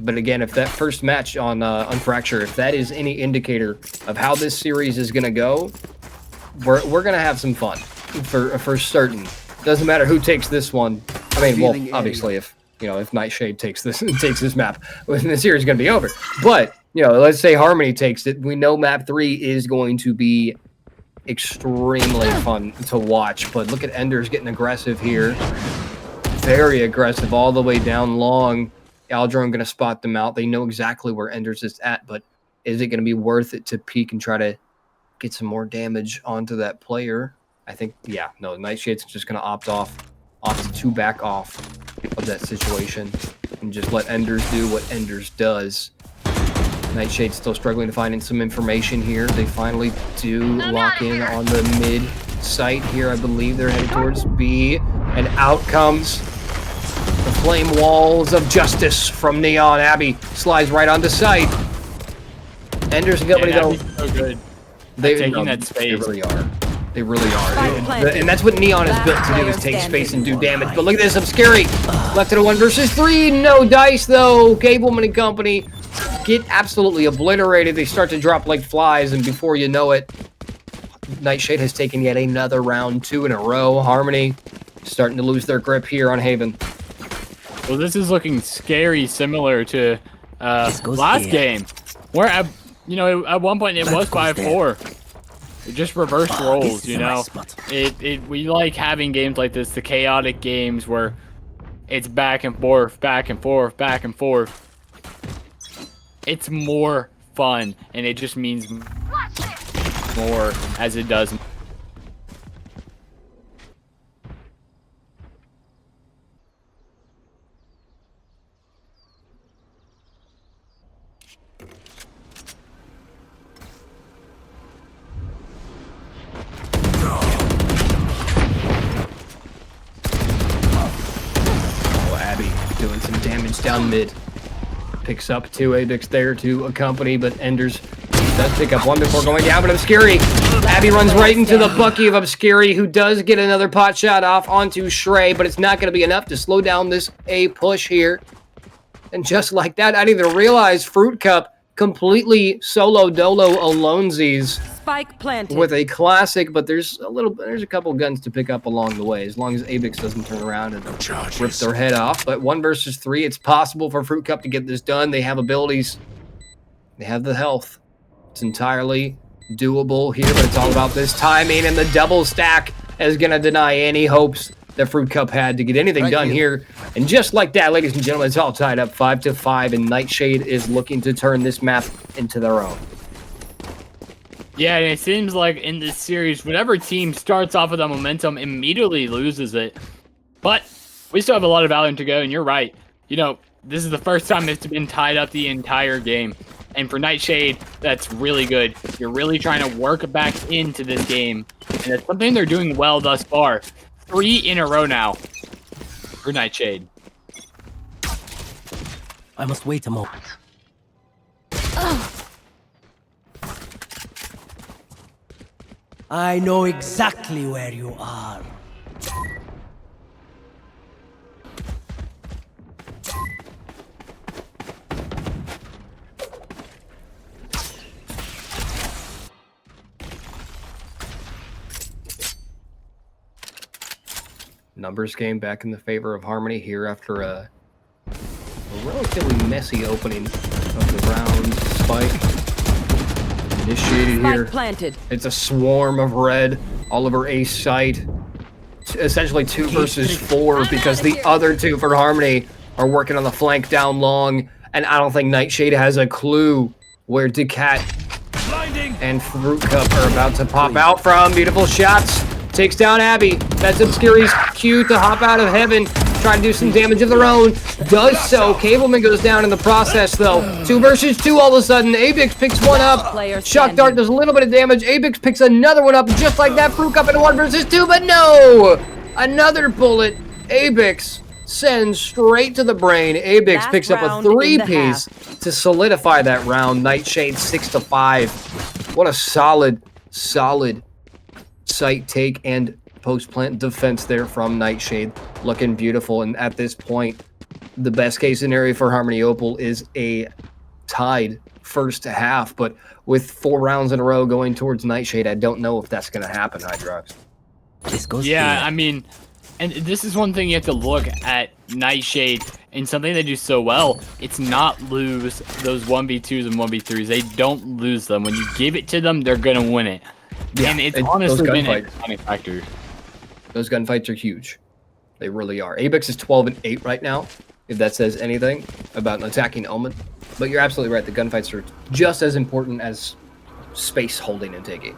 But again, if that first match on Fracture, if that is any indicator of how this series is going to go, we're going to have some fun for certain. Doesn't matter who takes this one. I mean, well, obviously, if Nightshade takes this map, the series is going to be over. But let's say Harmony takes it. We know map 3 is going to be extremely fun to watch. But look at Enders getting aggressive here, very aggressive all the way down long. Aldrone going to spot them out. They know exactly where Enders is at, but is it going to be worth it to peek and try to get some more damage onto that player? I think, yeah, no, Nightshade's just going to opt to back off of that situation and just let Enders do what Enders does. Nightshade's still struggling to find some information here. They finally do lock in on the mid site here. I believe they're headed towards B, and out comes the flame walls of justice from Neon. Abby slides right onto site. Enders and Company, though, so good. They're taking that space. They really are. They really are. And that's what Neon is built to do, is take space and do damage. But look at this, Obscuri. Left at a 1 versus 3. No dice, though. Cableman and Company get absolutely obliterated. They start to drop like flies, and before you know it, Nightshade has taken yet another round, 2 in a row. Harmony starting to lose their grip here on Haven. Well, this is looking scary, similar to last game, where at one point it was 5-4. It just reversed roles, We like having games like this, the chaotic games where it's back and forth, back and forth, back and forth. It's more fun, and it just means more as it does. Doing some damage down mid. Picks up 2 Abix there to accompany, but Enders does pick up 1 before going down, but Obscuri. Abby runs right into the Bucky of Obscuri, who does get another pot shot off onto Shrey, but it's not going to be enough to slow down this A push here. And just like that, I didn't even realize Fruit Cup completely solo dolo alonesies Spike planted with a classic, but there's a couple guns to pick up along the way, as long as Abix doesn't turn around and rip their head off. But 1 versus 3, it's possible for Fruit Cup to get this done. They have abilities, they have the health. It's entirely doable here, but it's all about this timing, and the double stack is going to deny any hopes that Fruit Cup had to get anything done here. And just like that, ladies and gentlemen, it's all tied up 5-5, and Nightshade is looking to turn this map into their own. Yeah, and it seems like in this series, whatever team starts off with that momentum immediately loses it. But we still have a lot of value to go, and you're right. This is the first time it's been tied up the entire game. And for Nightshade, that's really good. You're really trying to work back into this game. And it's something they're doing well thus far. 3 in a row now for Nightshade. I must wait a moment. I know exactly where you are. Numbers game back in the favor of Harmony here after a relatively messy opening of the round. Spike initiated here. Planted. It's a swarm of red all over Ace site. Essentially 2 versus 4, because the other 2 for Harmony are working on the flank down long, and I don't think Nightshade has a clue where Decat and Fruit Cup are about to pop out from. Beautiful shots. Takes down Abby. That's Obscurity's cue to hop out of heaven. Try to do some damage of their own. Does so. Cableman goes down in the process, though. 2 versus 2 all of a sudden. Abix picks one up. Shock Dart does a little bit of damage. Abix picks another one up just like that. Fruit Cup in 1 versus 2, but no! Another bullet. Abix sends straight to the brain. Abix picks up a 3-piece to solidify that round. Nightshade 6-5. What a solid site take and post-plant defense there from Nightshade. Looking beautiful, and at this point, the best case scenario for Harmony Opal is a tied first half, but with 4 rounds in a row going towards Nightshade, I don't know if that's going to happen, Hydrox. Yeah, I mean, and this is one thing you have to look at Nightshade, and something they do so well, it's not lose those 1v2s and 1v3s. They don't lose them. When you give it to them, they're going to win it. Yeah, and it's honestly been a defining factor. Those gunfights are huge. They really are. Abix is 12-8 right now, if that says anything about an attacking element. But you're absolutely right. The gunfights are just as important as space holding and taking.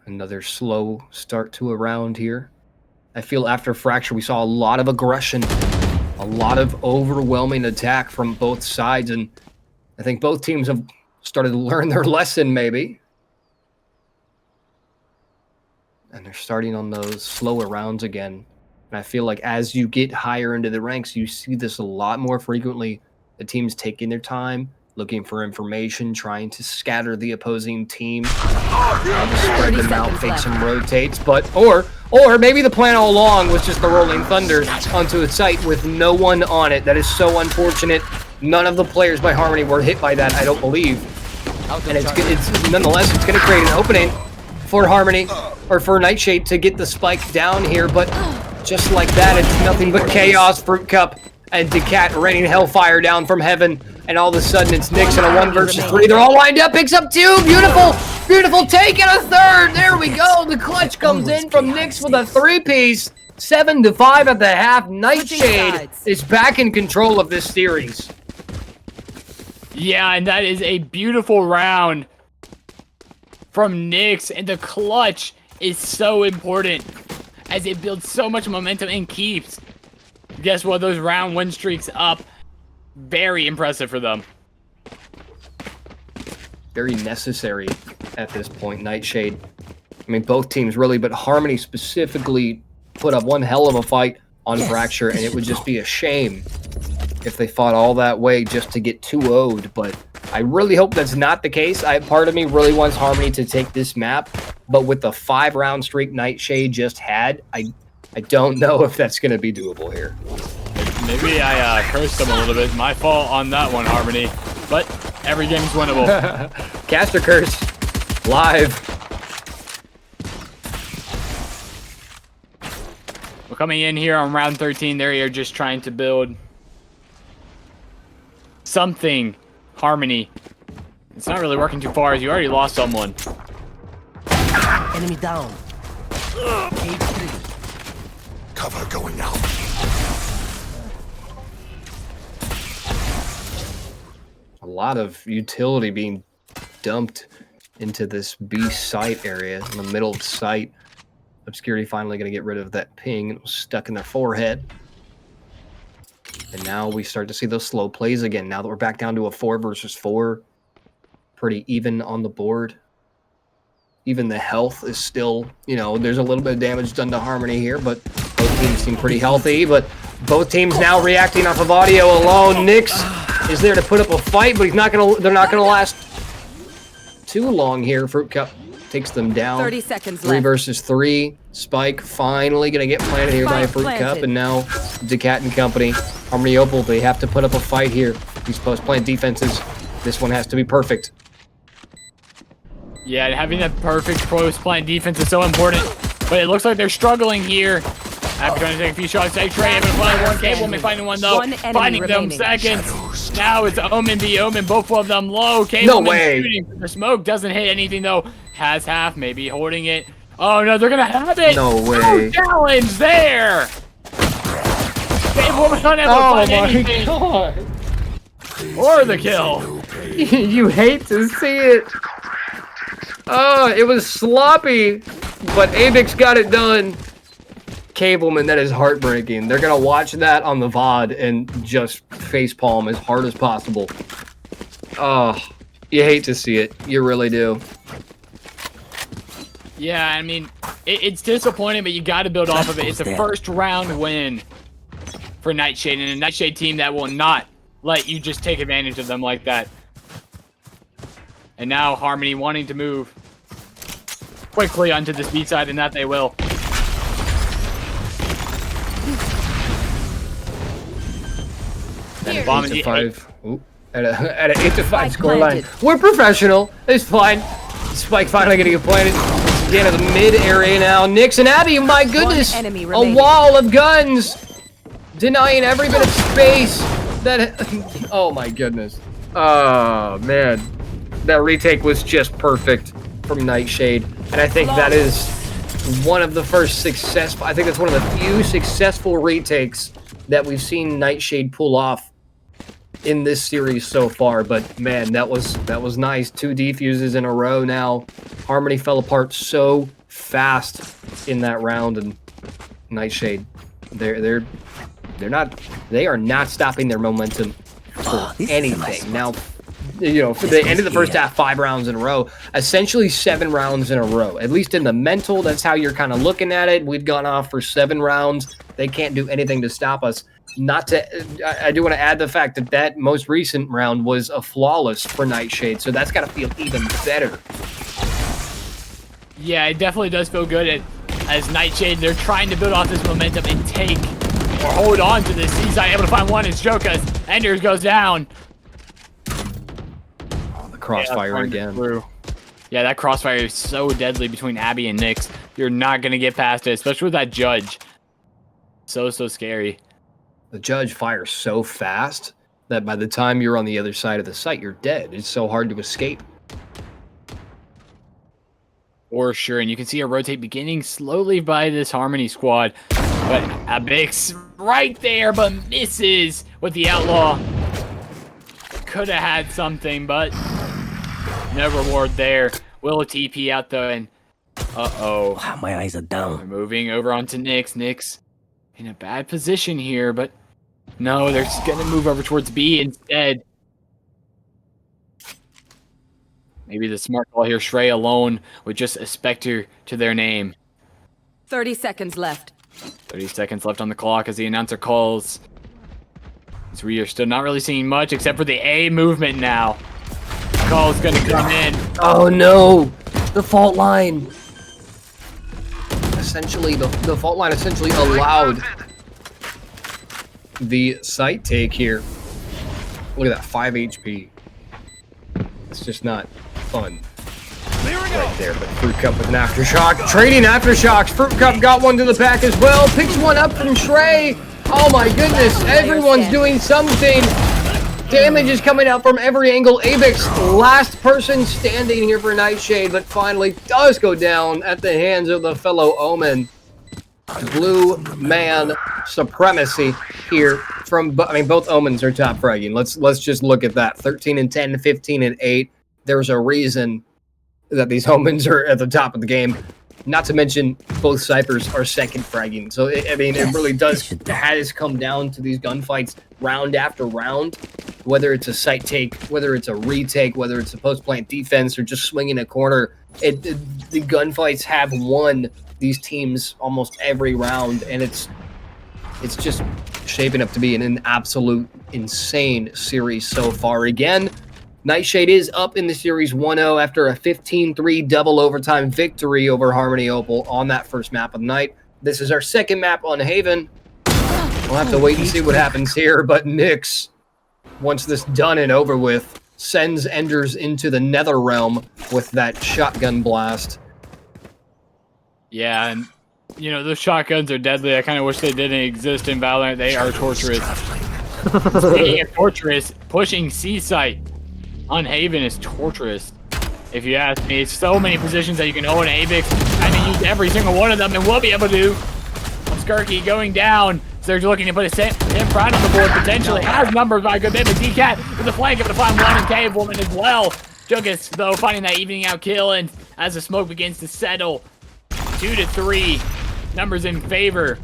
Another slow start to a round here. I feel after Fracture we saw a lot of aggression, a lot of overwhelming attack from both sides, and I think both teams have started to learn their lesson maybe. And they're starting on those slower rounds again. And I feel like as you get higher into the ranks, you see this a lot more frequently. The teams taking their time, looking for information, trying to scatter the opposing team, spread them out, fake some rotates, but or maybe the plan all along was just the Rolling Thunder onto a site with no one on it. That is so unfortunate. None of the players by Harmony were hit by that, I don't believe. And it's nonetheless, it's going to create an opening for Harmony, or for Nightshade to get the spike down here, but just like that, it's nothing but chaos. Fruit Cup and Decat raining hellfire down from heaven. And all of a sudden, it's Nyx in a 1 versus 3. They're all lined up. Picks up 2. Beautiful take and a 3rd. There we go. The clutch comes in from Nyx with a 3-piece. 7-5 at the half. Nightshade is back in control of this series. Yeah, and that is a beautiful round from Nyx. And the clutch is so important as it builds so much momentum and keeps, guess what, those round win streaks up. Very impressive for them. Very necessary at this point. Nightshade, I mean, both teams really, but Harmony specifically put up one hell of a fight on Fracture, and it would just be a shame if they fought all that way just to get 2-0'd, but I really hope that's not the case. Part of me really wants Harmony to take this map, but with the 5-round streak Nightshade just had, I don't know if that's going to be doable here. Maybe I cursed them a little bit. My fault on that one, Harmony. But every game's winnable. Caster Curse. Live. We're coming in here on round 13. There you're just trying to build something. Harmony. It's not really working too far as you already lost someone. Enemy down. Cover going out. A lot of utility being dumped into this B site area in the middle of the site. Obscurity finally going to get rid of that ping. It was stuck in their forehead. And now we start to see those slow plays again. Now that we're back down to a 4 versus 4. Pretty even on the board. Even the health is still, you know, there's a little bit of damage done to Harmony here, but both teams seem pretty healthy. But both teams now reacting off of audio alone. Nyx is there to put up a fight, but they're not gonna last too long here. Fruit Cup takes them down. 30 seconds 3 left. versus 3. Spike finally gonna get planted here by Fruit Cup, and now Decat and company. Harmony Opal, they have to put up a fight here. These post-plant defenses, this one has to be perfect. Yeah, having that perfect post-plant defense is so important, but it looks like they're struggling here. After trying to take a few shots, X-Ray able to find one. K-Woman finding one though. One enemy Finding them remaining. seconds. Now it's Omen v Omen, both of them low. K-Woman way. shooting. The smoke doesn't hit anything though. Has half, maybe holding it. Oh no, they're gonna have it. No way. No challenge there. K-Woman unable to find anything. God. Or the kill. You hate to see it. Oh, it was sloppy, but Avix got it done. Cableman, that is heartbreaking. They're going to watch that on the VOD and just facepalm as hard as possible. Oh, you hate to see it. You really do. Yeah, I mean, it's disappointing, but you got to build off of it. It's a first round win for Nightshade, and a Nightshade team that will not let you just take advantage of them like that. And now Harmony wanting to move quickly onto this B side, and that they will. And bomb 8 in to the 5. Ooh, at an 8 to 5 Spike scoreline. planted. We're professional. It's fine. Spike finally getting a planted. Again, in the mid area now. Nix and Abby, my goodness. enemy A remaining. wall of guns. Denying every bit of space. That. Oh my goodness. Oh man. That retake was just perfect from Nightshade. And I think that is one of the first successful. I think that's one of the few successful retakes that we've seen Nightshade pull off in this series so far. But man, that was nice. 2 defuses in a row now. Harmony fell apart so fast in that round, and Nightshade, they are not stopping their momentum for anything. Now, you know, for the end of the first half, 5 rounds in a row, essentially 7 rounds in a row. At least in the mental, that's how you're kind of looking at it. We've gone off for 7 rounds. They can't do anything to stop us. I do want to add the fact that that most recent round was a flawless for Nightshade, so that's got to feel even better. Yeah, it definitely does feel good as Nightshade. They're trying to build off this momentum and take or hold on to this. He's not able to find one. It's Jokas. Enders goes down. Oh, the crossfire again. Through. Yeah, that crossfire is so deadly between Abby and Nyx. You're not going to get past it, especially with that judge. So scary. The judge fires so fast that by the time you're on the other side of the site, you're dead. It's so hard to escape. For sure, and you can see a rotate beginning slowly by this Harmony squad. But Abix right there, but misses with the Outlaw. Could have had something, but no reward there. Will TP out though, and uh-oh. Wow, my eyes are down. They're moving over onto Nyx. Nyx in a bad position here, but no, they're just gonna move over towards B instead. Maybe the smart call here, Shrey alone with just a Spectre to their name. 30 seconds left. 30 seconds left on the clock as the announcer calls. So we are still not really seeing much except for the A movement now. Call's gonna come in. Oh no! The fault line! Essentially, the fault line essentially allowed the site take here. Look at that, 5 HP. It's just not fun. Right there, but Fruit Cup with an aftershock. Trading aftershocks. Fruit Cup got one to the back as well. Picks one up from Shrey. Oh my goodness, everyone's doing something. Damage is coming out from every angle. Avix, last person standing here for Nightshade, but finally does go down at the hands of the fellow Omen. Blue man supremacy here from, both Omens are top fragging. Let's just look at that. 13 and 10, 15 and 8. There's a reason that these Omens are at the top of the game. Not to mention, both Cyphers are second fragging. So, it really has come down to these gunfights round after round. Whether it's a site take, whether it's a retake, whether it's a post-plant defense, or just swinging a corner. The gunfights have won these teams almost every round, and it's just shaping up to be an absolute insane series so far. Again, Nightshade is up in the series 1-0 after a 15-3 double overtime victory over Harmony Opal on that first map of the night. This is our second map on Haven. We'll have to wait and see what happens here, but Nyx, once this done and over with, sends Enders into the Nether Realm with that shotgun blast. Yeah, and You know, those shotguns are deadly. I kind of wish they didn't exist in Valorant. They are torturous. Speaking of torturous, pushing C-site on Haven is torturous. If you ask me, it's so many positions that you can own Avix. I can use every single one of them, and we'll be able to. Skirky going down. So they're looking to put a 10 pride on the board, potentially. Has numbers by a good bit, but DCat with the flank, able to find one in Cave Woman as well. Jugus, though, finding that evening out kill, and as the smoke begins to settle, 2-3. Numbers in favor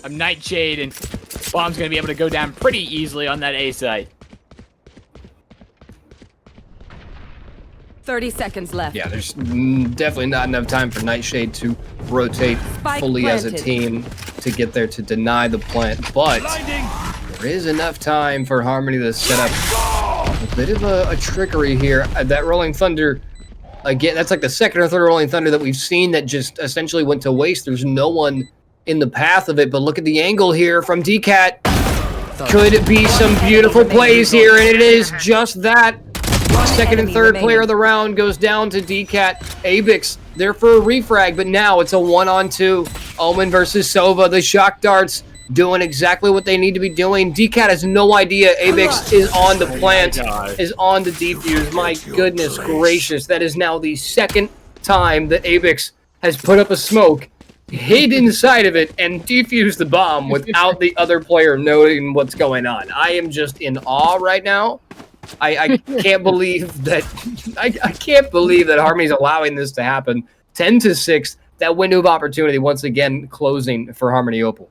of Nightshade, and Bomb's going to be able to go down pretty easily on that A site. 30 seconds left. Yeah, there's definitely not enough time for Nightshade to rotate fully as a team to get there to deny the plant, but there is enough time for Harmony to set up a bit of a trickery here. That Rolling Thunder, again, that's like the second or third Rolling Thunder that we've seen that just essentially went to waste. There's no one in the path of it, but look at the angle here from DCat. Could be some beautiful plays here, and it is just that. Second and third player of the round goes down to DCat. Abix there for a refrag, but now it's a 1-on-2. Omen versus Sova. The shock darts doing exactly what they need to be doing. DCat has no idea Abix is on the plant, is on the defuse. My goodness gracious, that is now the second time that Abix has put up a smoke, hid inside of it, and defused the bomb without the other player knowing what's going on. I am just in awe right now. I can't believe that I can't believe that Harmony's allowing this to happen. 10-6, that window of opportunity once again closing for Harmony Opal.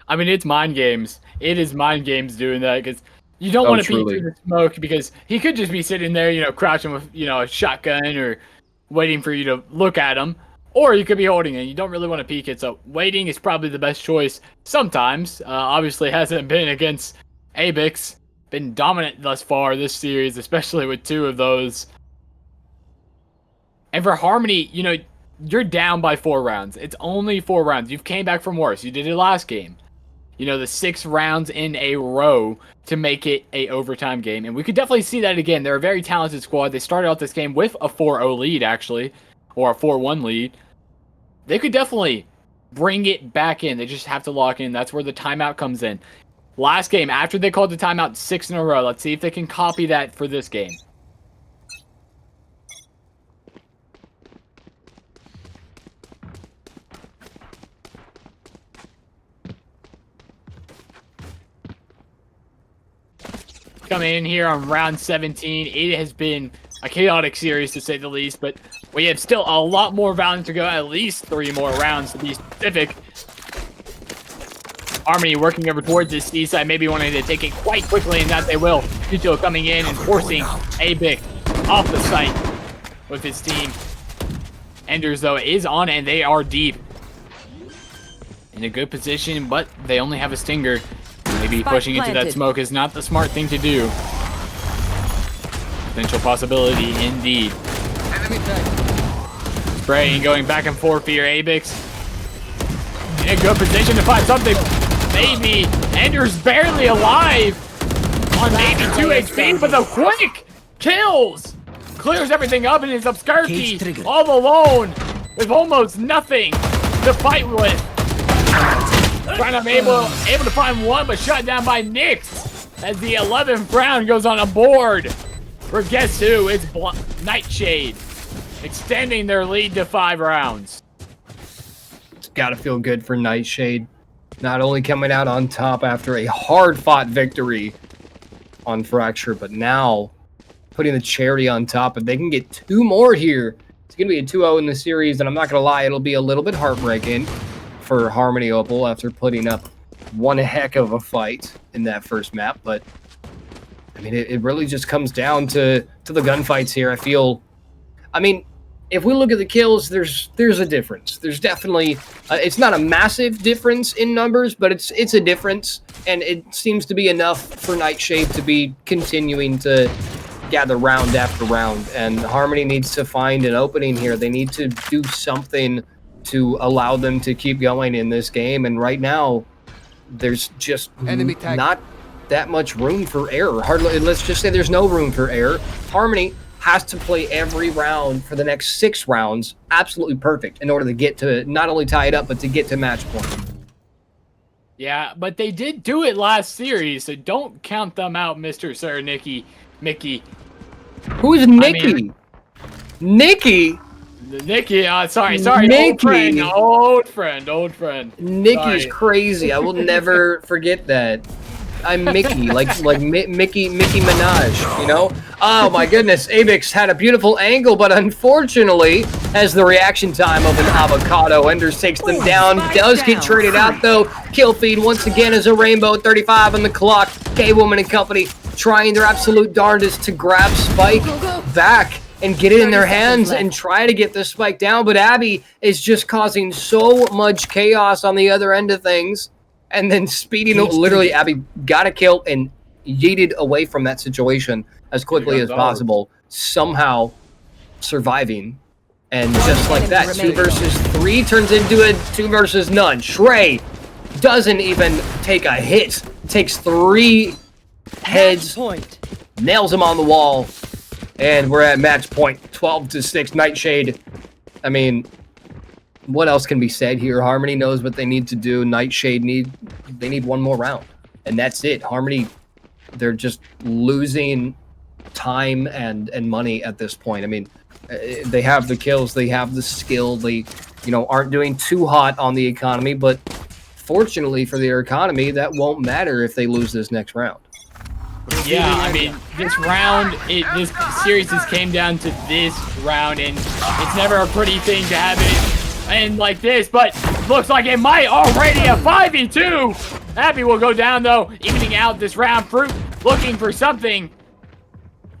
I mean, it's mind games. It is mind games doing that, because you don't want to peek through the smoke, because he could just be sitting there, you know, crouching with, you know, a shotgun or waiting for you to look at him, or you could be holding it. You don't really want to peek it, so waiting is probably the best choice sometimes. Obviously hasn't been against Abix. Been dominant thus far this series, especially with 2 of those. And for Harmony, you know, you're down by 4 rounds. It's only 4 rounds. You've came back from worse. You did it last game. You know, the 6 rounds in a row to make it a overtime game. And we could definitely see that again. They're a very talented squad. They started out this game with a 4-0 lead, actually. Or a 4-1 lead. They could definitely bring it back in. They just have to lock in. That's where the timeout comes in. Last game, after they called the timeout 6 in a row, let's see if they can copy that for this game. Coming in here on round 17, it has been a chaotic series to say the least, but we have still a lot more Valorant to go, at least 3 more rounds to be specific. Harmony working over towards this C side, maybe wanting to take it quite quickly, and that they will. Tuto coming in and forcing Abix off the site with his team. Enders, though, is on, and they are deep. In a good position, but they only have a stinger. Maybe pushing into that smoke is not the smart thing to do. Potential possibility, indeed. Spraying, going back and forth for your Abix. In a good position to find something. Maybe Ender's barely alive on maybe 2 HP, but the quick kills clears everything up, and it's Upskirky all alone with almost nothing to fight with. Trying to be able to find one, but shut down by Nyx as the 11th round goes on a board. For guess who? It's Nightshade, extending their lead to 5 rounds. It's got to feel good for Nightshade. Not only coming out on top after a hard-fought victory on Fracture, but now putting the cherry on top. If they can get 2 more here, it's going to be a 2-0 in the series, and I'm not going to lie, it'll be a little bit heartbreaking for Harmony Opal after putting up one heck of a fight in that first map. But, I mean, it really just comes down to the gunfights here. I feel, I mean, if we look at the kills, there's a difference. There's definitely, it's not a massive difference in numbers, but it's a difference, and it seems to be enough for Nightshade to be continuing to gather round after round, and Harmony needs to find an opening here. They need to do something to allow them to keep going in this game, and right now, there's just not that much room for error. Hardly, let's just say there's no room for error. Harmony has to play every round for the next 6 rounds absolutely perfect in order to get to not only tie it up, but to get to match point. Yeah, but they did do it last series, so don't count them out, Mr. Sir Mickey. Who's Nikki? Nikki? Nikki, sorry, Nikki. old friend. Nikki's Sorry. crazy. I will never forget that. I'm Mickey, like Mickey Minaj, you know? Oh my goodness, Avix had a beautiful angle, but unfortunately, as the reaction time of an avocado, Enders takes them down, does get traded out though. Kill feed once again as a rainbow, 35 on the clock. K-Woman and company trying their absolute darndest to grab Spike back and get it in their hands and try to get the Spike down, but Abby is just causing so much chaos on the other end of things. And then speeding, literally, Abby got a kill and yeeted away from that situation as quickly as possible, somehow surviving. And just like that, 2 versus 3 turns into a 2 versus none. Shrey doesn't even take a hit, takes 3 heads, nails him on the wall, and we're at match point, 12-6. Nightshade, I mean, what else can be said here? Harmony knows what they need to do. Nightshade they need one more round, and that's it. Harmony, they're just losing time and money at this point. I mean, they have the kills, they have the skill, they aren't doing too hot on the economy, but fortunately for their economy, that won't matter if they lose this next round. Yeah, I mean, this round, this series just came down to this round, and it's never a pretty thing to have it and like this, but looks like it might already a 5v2. Abby will go down though, evening out this round. Fruit looking for something,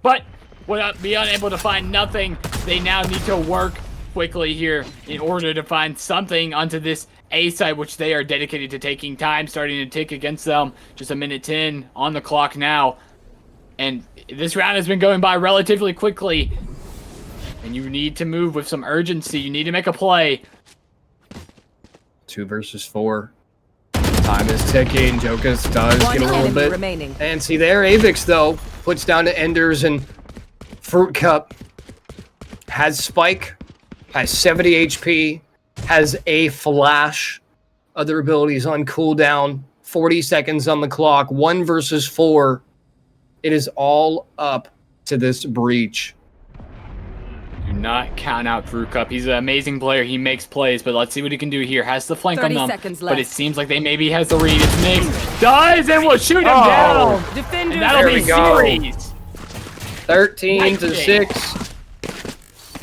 but will be unable to find nothing. They now need to work quickly here in order to find something onto this A side, which they are dedicated to taking time, starting to tick against them. Just a minute 10 on the clock now, and this round has been going by relatively quickly. And you need to move with some urgency. You need to make a play. 2 versus 4. Time is ticking. Jokas does get a little bit antsy there. Avix, though, puts down to Enders, and Fruit Cup has Spike, has 70 HP, has a flash. Other abilities on cooldown. 40 seconds on the clock. 1 versus 4. It is all up to this breach. Do not count out Fruit Cup. He's an amazing player. He makes plays, but let's see what he can do here. Has the flank on them, but it seems like they maybe has the read. It's Nix. Does, and will shoot him down. And that'll be series. 13-6.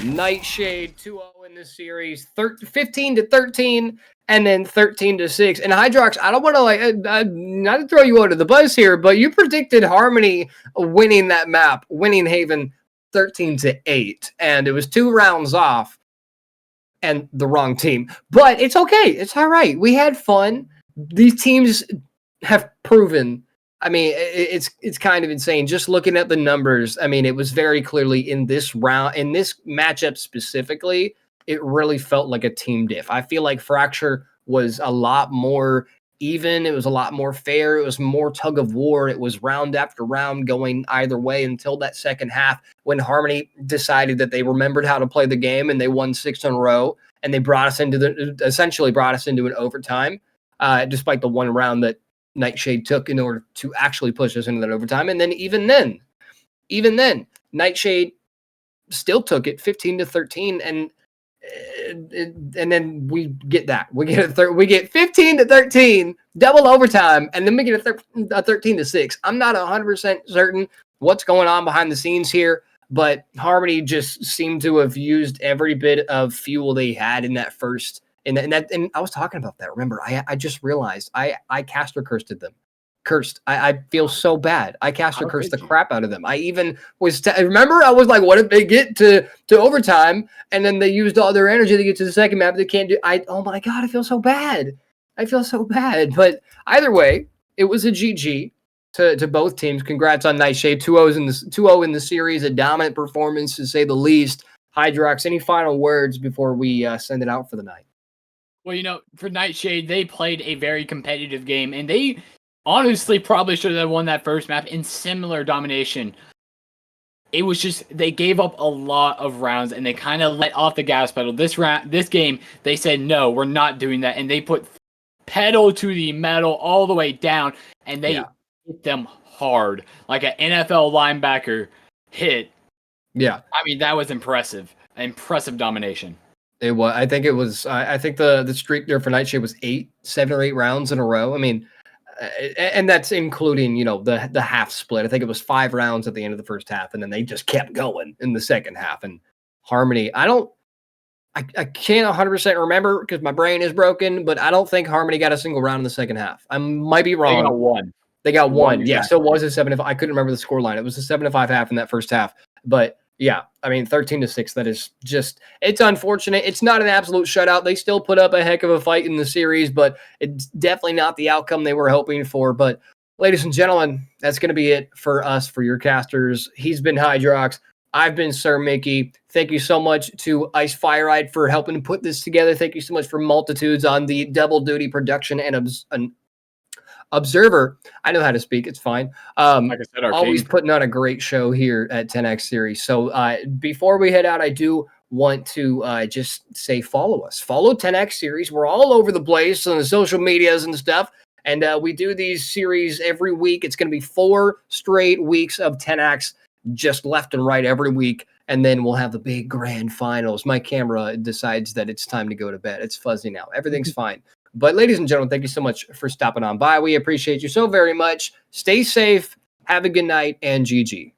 Nightshade 2-0 in this series. 15-13, and then 13-6. And Hydrox, I don't want to not to throw you under the bus here, but you predicted Harmony winning that map, winning Haven 13-8, and it was 2 rounds off and the wrong team. But it's okay. It's all right. We had fun. These teams have proven. I mean, it's kind of insane. Just looking at the numbers, I mean, it was very clearly in this round, in this matchup specifically, it really felt like a team diff. I feel like Fracture was a lot more even. It was a lot more fair. It was more tug of war. It was round after round going either way until that second half when Harmony decided that they remembered how to play the game and they won 6 in a row, and they essentially brought us into an overtime, despite the one round that Nightshade took in order to actually push us into that overtime. And then even then, Nightshade still took it 15-13, and then we get that. We get 15-13, double overtime, and then we get a 13-6. I'm not 100% certain what's going on behind the scenes here, but Harmony just seemed to have used every bit of fuel they had in that first. And I was talking about that. Remember, I just realized I caster cursed them. I feel so bad. I caster cursed the crap out of them. I even was remember, I was like, what if they get to overtime and then they used all their energy to get to the second map? They can't do. Oh my god, I feel so bad. But either way, it was a GG to both teams. Congrats on Nightshade. 2-0 in the series. A dominant performance, to say the least. Hydrox, any final words before we send it out for the night? Well, for Nightshade, they played a very competitive game, and they honestly probably should have won that first map in similar domination. it was just they gave up a lot of rounds and they kind of let off the gas pedal. This game, they said no, we're not doing that, and they put pedal to the metal all the way down, and they hit them hard like an NFL linebacker hit. Yeah, I mean that was impressive. Impressive domination. it was. I think it was. I think the streak there for Nightshade was 7 or 8 rounds in a row. I mean, and that's including the half split. I think it was 5 rounds at the end of the first half, and then they just kept going in the second half. And Harmony, I can't 100% remember because my brain is broken, but I don't think Harmony got a single round in the second half. I might be wrong. They got one. They got one. Exactly. Yeah, so it was a 7-5. I couldn't remember the score line. It was a 7-5 half in that first half. But yeah, I mean 13-6. That is just, it's unfortunate. It's not an absolute shutout. They still put up a heck of a fight in the series, but it's definitely not the outcome they were hoping for. But ladies and gentlemen, that's going to be it for us, for your casters. He's been Hydrox. I've been Sir Mickey. Thank you so much to Ice Fireride for helping to put this together. Thank you so much for Multitudes on the double duty production and Observer. I know how to speak. It's fine. Like I said, always putting on a great show here at 10X Series. So before we head out, I do want to just say follow us. Follow 10X Series. We're all over the place on the social medias and stuff. And we do these series every week. It's going to be 4 straight weeks of 10X just left and right every week. And then we'll have the big grand finals. My camera decides that it's time to go to bed. It's fuzzy now. Everything's fine. But ladies and gentlemen, thank you so much for stopping on by. We appreciate you so very much. Stay safe. Have a good night, and GG.